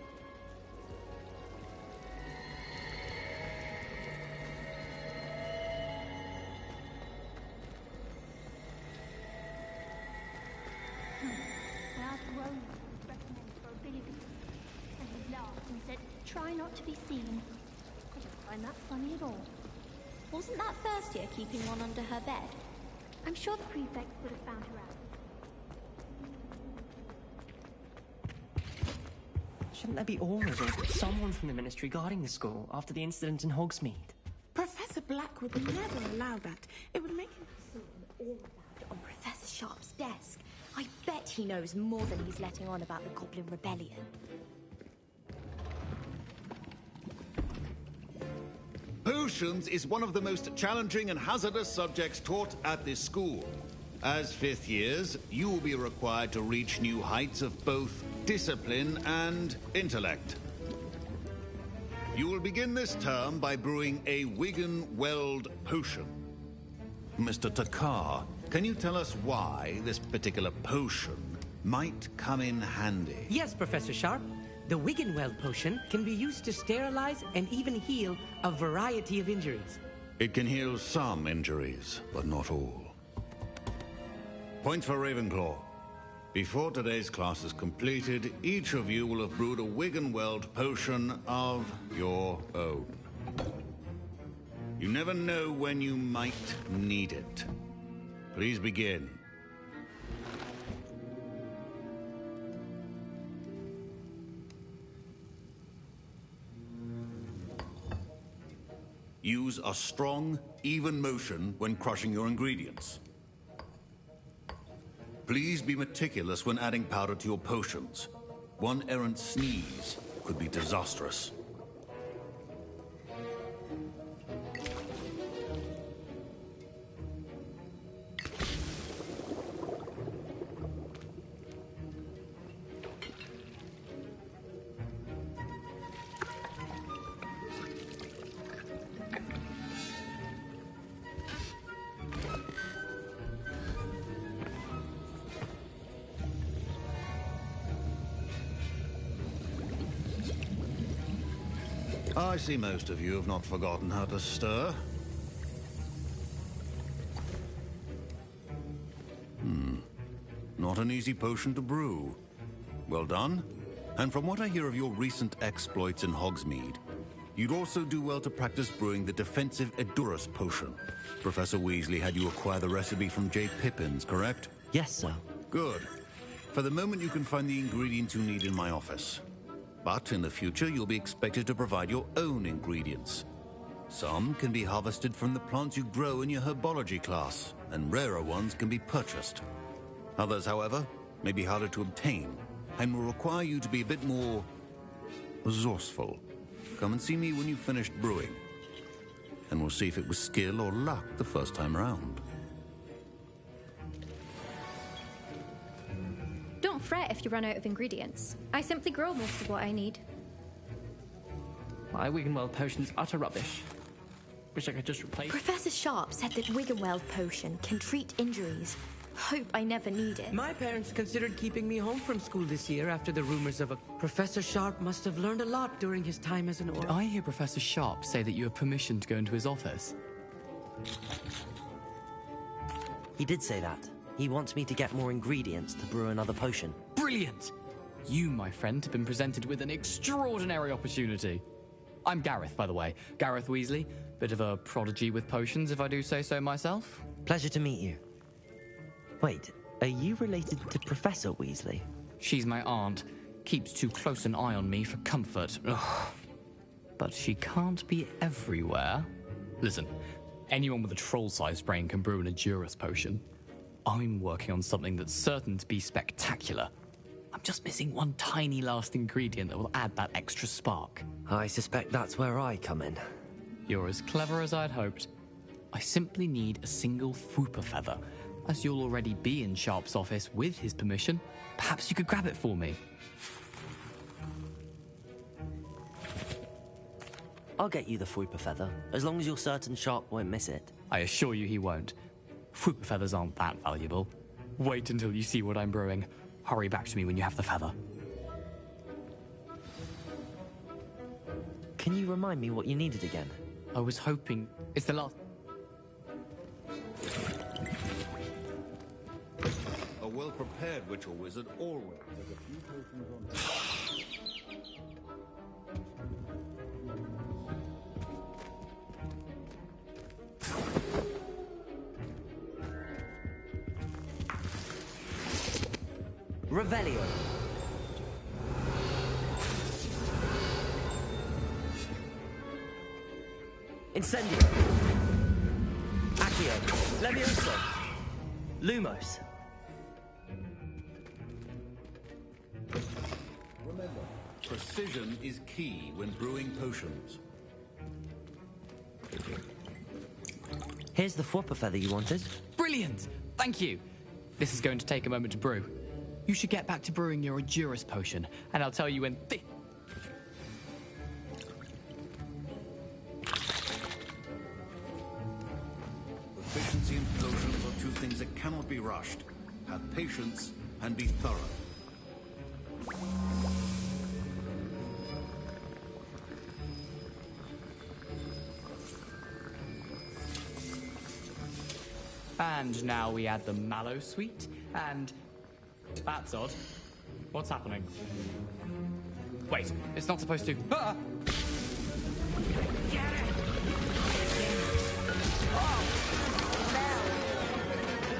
I asked Roland to recommend for a billy goose, and he laughed and said, try not to be seen. I don't find that funny at all. Wasn't that first year keeping one under her bed? I'm sure the prefect would have found her out. Shouldn't there be orders or someone from the ministry guarding the school after the incident in Hogsmeade? Professor Black would never allow that. It would make him... All of that on Professor Sharp's desk. I bet he knows more than he's letting on about the Goblin Rebellion. Potions is one of the most challenging and hazardous subjects taught at this school. As fifth years, you will be required to reach new heights of both discipline and intellect. You will begin this term by brewing a Wigan-Weld potion. Mr. Takar, can you tell us why this particular potion might come in handy? Yes, Professor Sharp. The Wiggenweld potion can be used to sterilize and even heal a variety of injuries. It can heal some injuries, but not all. Point for Ravenclaw. Before today's class is completed, each of you will have brewed a Wiggenweld potion of your own. You never know when you might need it. Please begin. Use a strong, even motion when crushing your ingredients. Please be meticulous when adding powder to your potions. One errant sneeze could be disastrous. I see most of you have not forgotten how to stir. Not an easy potion to brew. Well done. And from what I hear of your recent exploits in Hogsmeade, you'd also do well to practice brewing the defensive Edurus potion. Professor Weasley had you acquire the recipe from J. Pippins, correct? Yes, sir. Good. For the moment, you can find the ingredients you need in my office. But in the future, you'll be expected to provide your own ingredients. Some can be harvested from the plants you grow in your herbology class, and rarer ones can be purchased. Others, however, may be harder to obtain, and will require you to be a bit more resourceful. Come and see me when you've finished brewing, and we'll see if it was skill or luck the first time round. Don't fret if you run out of ingredients. I simply grow most of what I need. My Wiggenweld potion's utter rubbish. Wish I could just replace... Professor Sharp said that Wiggenweld potion can treat injuries. Hope I never need it. My parents considered keeping me home from school this year after the rumors of a... Professor Sharp must have learned a lot during his time as an Did I hear Professor Sharp say that you have permission to go into his office? He did say that. He wants me to get more ingredients to brew another potion. Brilliant! You, my friend, have been presented with an extraordinary opportunity. I'm Gareth, by the way. Gareth Weasley. Bit of a prodigy with potions, if I do say so myself. Pleasure to meet you. Wait, are you related to Professor Weasley? She's my aunt. Keeps too close an eye on me for comfort. Ugh. But she can't be everywhere. Listen, anyone with a troll-sized brain can brew an Edurus potion. I'm working on something that's certain to be spectacular. I'm just missing one tiny last ingredient that will add that extra spark. I suspect that's where I come in. You're as clever as I'd hoped. I simply need a single Fwooper feather. As you'll already be in Sharp's office with his permission, perhaps you could grab it for me. I'll get you the Fwooper feather, as long as you're certain Sharp won't miss it. I assure you he won't. Fwooper feathers aren't that valuable. Wait until you see what I'm brewing. Hurry back to me when you have the feather. Can you remind me what you needed again? I was hoping... It's the last... A well-prepared witch or wizard always has a few potions on hand. Revelio. Incendio. Accio. Levioso. Lumos. Remember, precision is key when brewing potions. Here's the Fwopper feather you wanted. Brilliant! Thank you. This is going to take a moment to brew. You should get back to brewing your Endurus potion, and I'll tell you when Proficiency in potions are two things that cannot be rushed. Have patience and be thorough. And now we add the mallow sweet, and... That's odd. What's happening? Wait, it's not supposed to... Ah! Get it! Oh!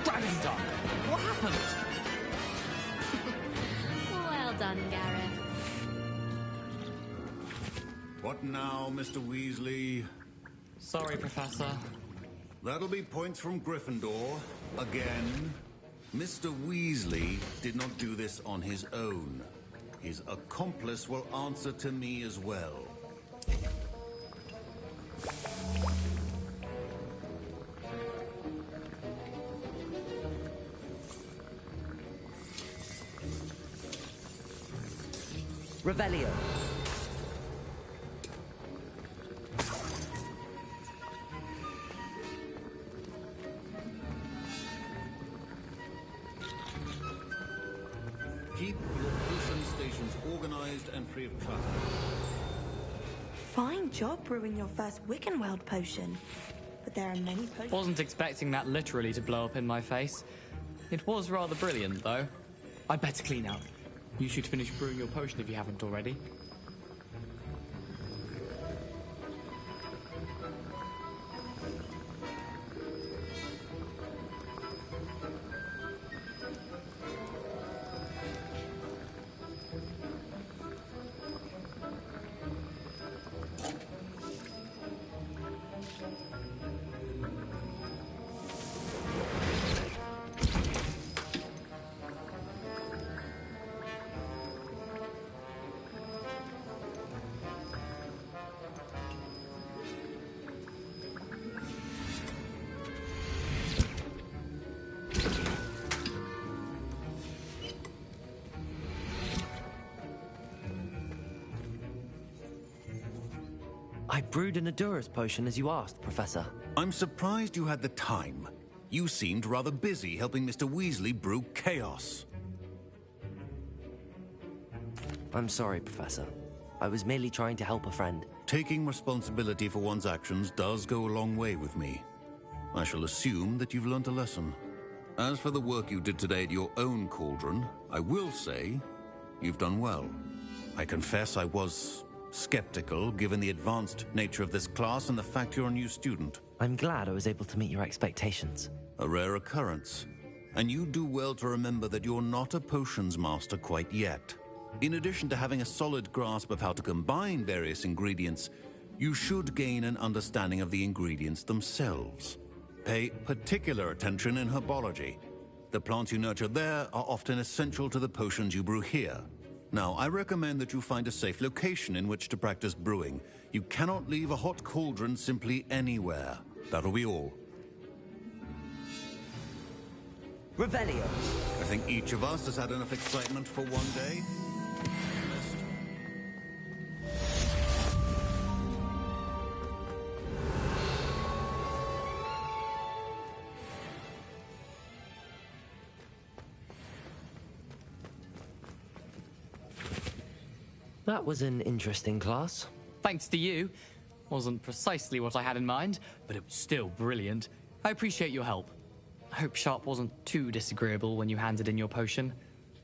Dragon's done! What happened? Well done, Gareth. What now, Mr. Weasley? Sorry, Professor. That'll be points from Gryffindor. Again. Mr. Weasley did not do this on his own. His accomplice will answer to me as well. Revelio. Keep your potion stations organized and free of clutter. Fine job brewing your first Wiccanweld potion. But there are many potions... Wasn't expecting that literally to blow up in my face. It was rather brilliant, though. I'd better clean up. You should finish brewing your potion if you haven't already. I brewed an Endurus potion as you asked, Professor. I'm surprised you had the time. You seemed rather busy helping Mr. Weasley brew chaos. I'm sorry, Professor. I was merely trying to help a friend. Taking responsibility for one's actions does go a long way with me. I shall assume that you've learnt a lesson. As for the work you did today at your own cauldron, I will say you've done well. I confess I was skeptical, given the advanced nature of this class and the fact you're a new student. I'm glad I was able to meet your expectations. A rare occurrence. And you do well to remember that you're not a potions master quite yet. In addition to having a solid grasp of how to combine various ingredients, you should gain an understanding of the ingredients themselves. Pay particular attention in herbology. The plants you nurture there are often essential to the potions you brew here. Now, I recommend that you find a safe location in which to practice brewing. You cannot leave a hot cauldron simply anywhere. That'll be all. Revelio. I think each of us has had enough excitement for one day. That was an interesting class. Thanks to you. Wasn't precisely what I had in mind, but it was still brilliant. I appreciate your help. I hope Sharp wasn't too disagreeable when you handed in your potion.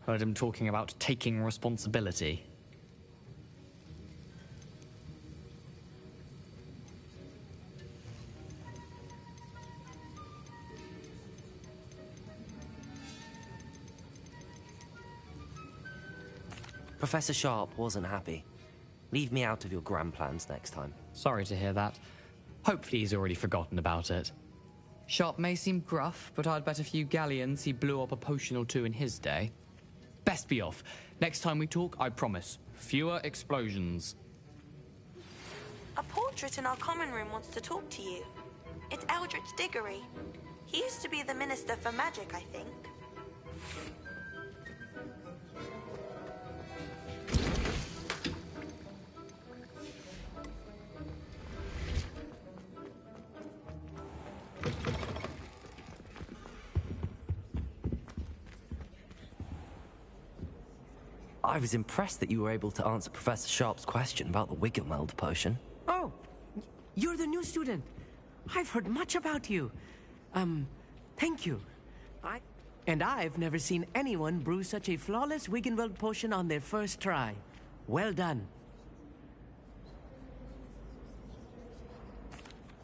Heard him talking about taking responsibility. Professor Sharp wasn't happy. Leave me out of your grand plans next time. Sorry to hear that. Hopefully he's already forgotten about it. Sharp may seem gruff, but I'd bet a few galleons he blew up a potion or two in his day. Best be off. Next time we talk, I promise, fewer explosions. A portrait in our common room wants to talk to you. It's Eldritch Diggory. He used to be the Minister for Magic, I think. I was impressed that you were able to answer Professor Sharp's question about the Wiggenweld potion. Oh, you're the new student. I've heard much about you. Thank you. I've never seen anyone brew such a flawless Wiggenweld potion on their first try. Well done.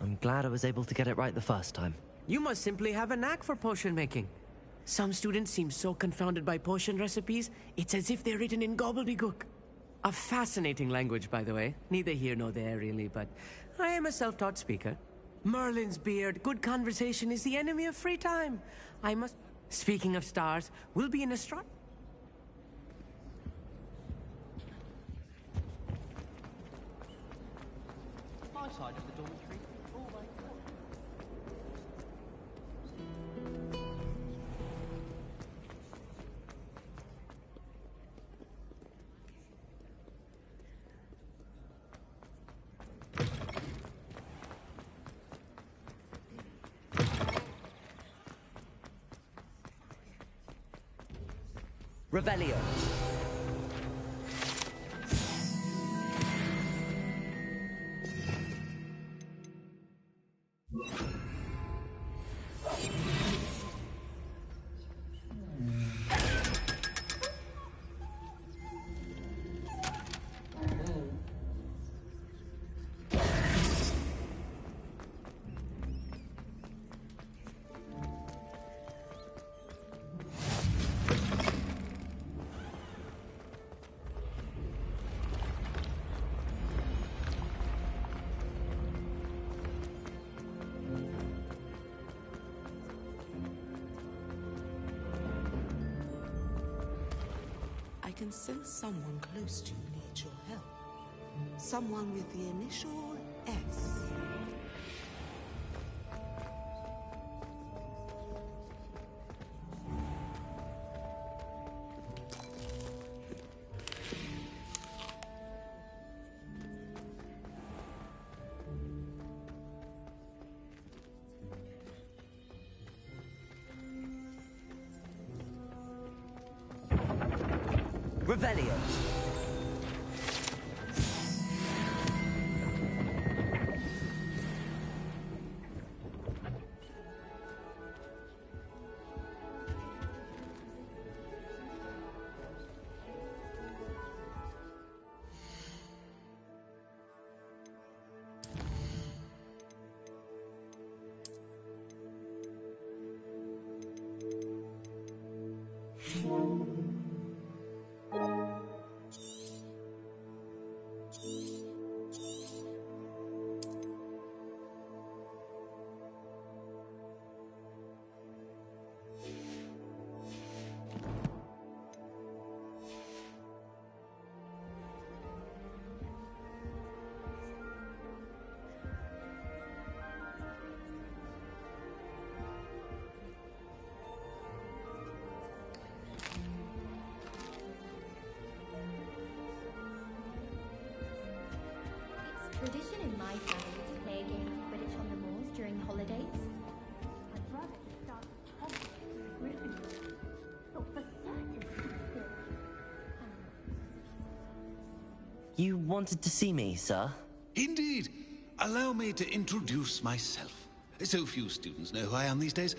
I'm glad I was able to get it right the first time. You must simply have a knack for potion making. Some students seem so confounded by potion recipes, it's as if they're written in gobbledygook. A fascinating language, by the way. Neither here nor there, really, but I am a self-taught speaker. Merlin's beard, good conversation is the enemy of free time. Speaking of stars, we'll be in a My side of the dormitory. Revelio. I can sense someone close to you needs your help. Someone with the initial S. Revelio. Tradition in my family to play a game of Quidditch on the moors during the holidays. My brother started Hogwarts in Gryffindor. Thought for certain he could. You wanted to see me, sir? Indeed. Allow me to introduce myself. So few students know who I am these days.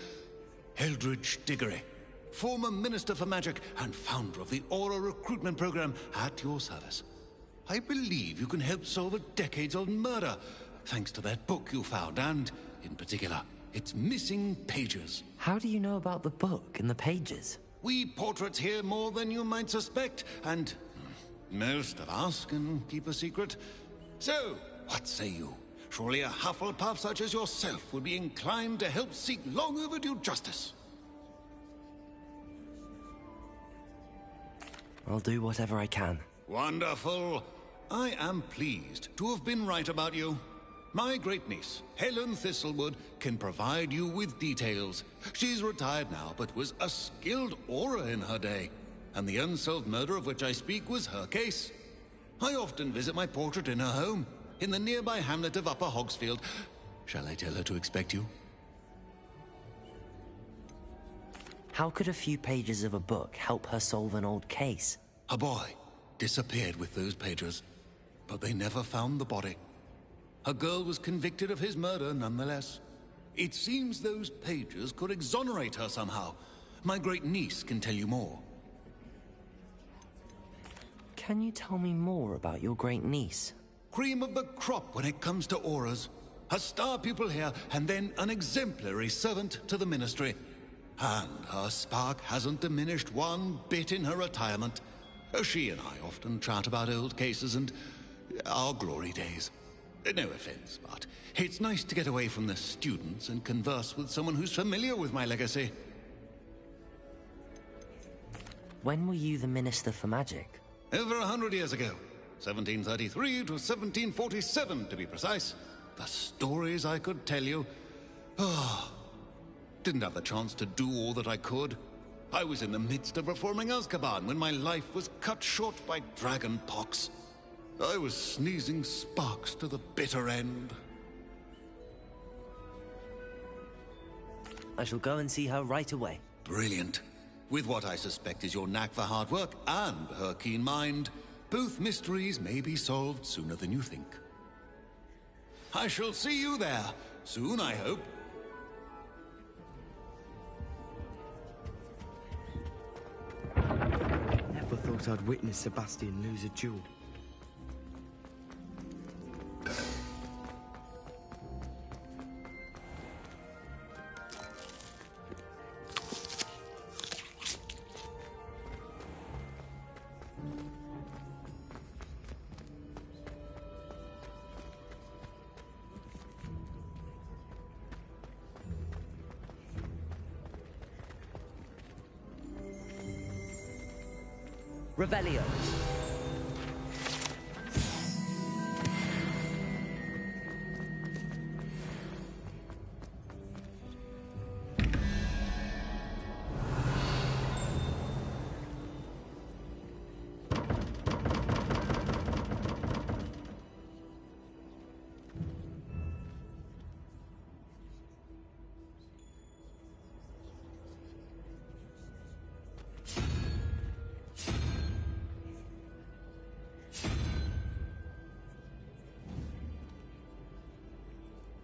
Eldridge Diggory, former Minister for Magic and founder of the Aura recruitment program at your service. I believe you can help solve a decades-old murder, thanks to that book you found, and, in particular, its missing pages. How do you know about the book and the pages? We portraits hear more than you might suspect, and most of us can keep a secret. So, what say you? Surely a Hufflepuff such as yourself would be inclined to help seek long overdue justice. I'll do whatever I can. Wonderful. I am pleased to have been right about you. My great-niece, Helen Thistlewood, can provide you with details. She's retired now, but was a skilled aura in her day. And the unsolved murder of which I speak was her case. I often visit my portrait in her home, in the nearby hamlet of Upper Hogsfield. Shall I tell her to expect you? How could a few pages of a book help her solve an old case? A boy disappeared with those pages, but they never found the body. A girl was convicted of his murder nonetheless. It seems those pages could exonerate her somehow. My great-niece can tell you more. Can you tell me more about your great-niece? Cream of the crop when it comes to auras. A star pupil here, and then an exemplary servant to the ministry. And her spark hasn't diminished one bit in her retirement. She and I often chat about old cases and our glory days. No offense, but it's nice to get away from the students and converse with someone who's familiar with my legacy. When were you the Minister for Magic? Over 100 years ago. 1733 to 1747, to be precise. The stories I could tell you. Didn't have the chance to do all that I could. I was in the midst of reforming Azkaban when my life was cut short by dragon pox. I was sneezing sparks to the bitter end. I shall go and see her right away. Brilliant. With what I suspect is your knack for hard work and her keen mind, both mysteries may be solved sooner than you think. I shall see you there, soon I hope. Never thought I'd witness Sebastian lose a duel. Revelio.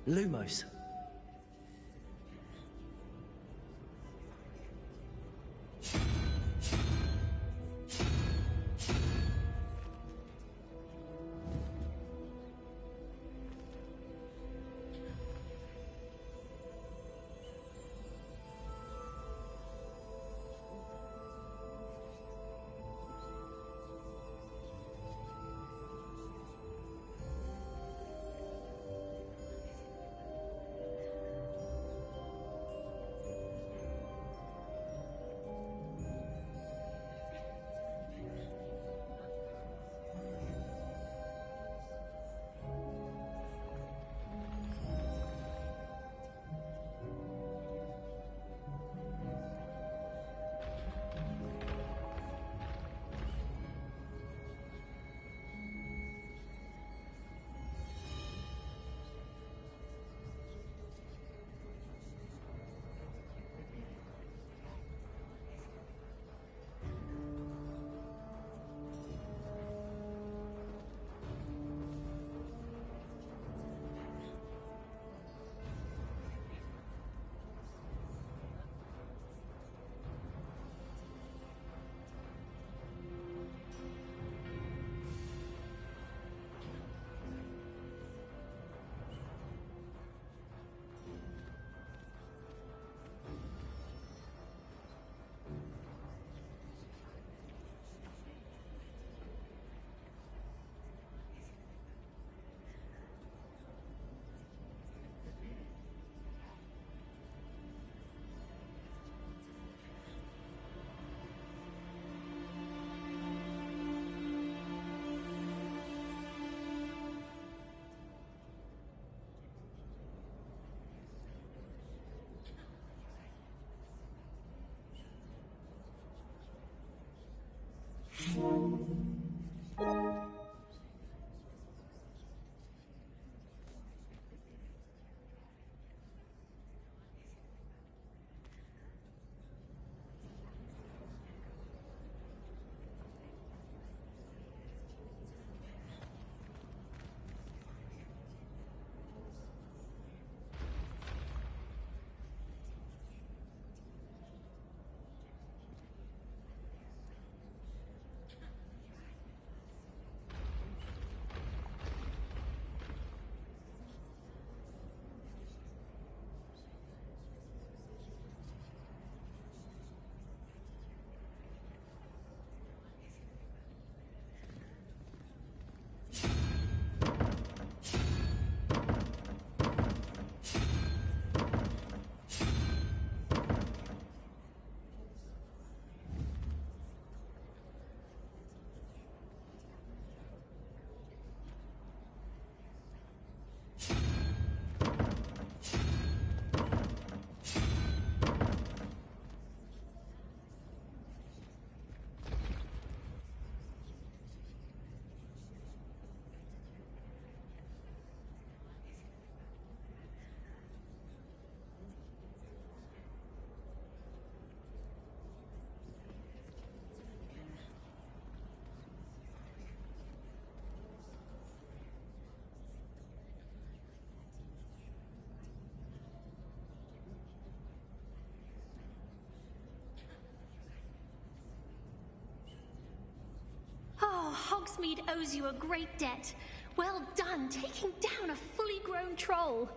Lumos. Oh, Hogsmeade owes you a great debt. Well done, taking down a fully grown troll.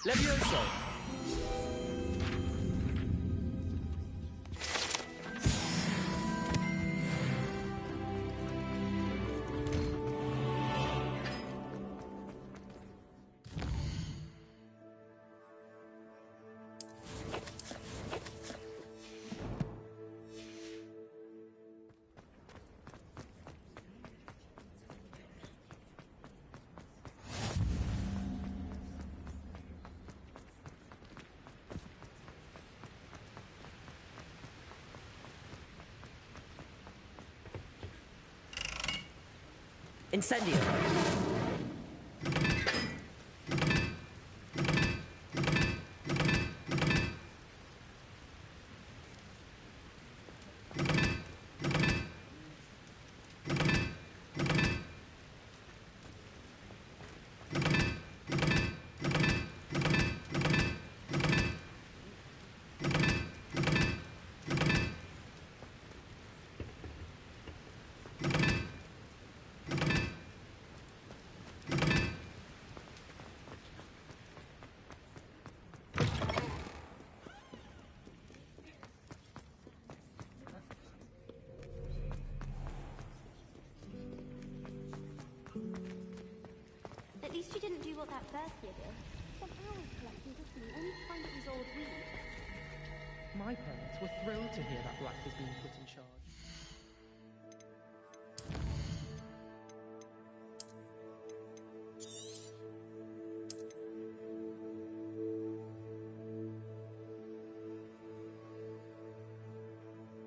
Levioso! Incendio! At least you didn't do what that first year did. Spent hours collecting Brittany only to find it was old weed. My parents were thrilled to hear that Black was being put in charge.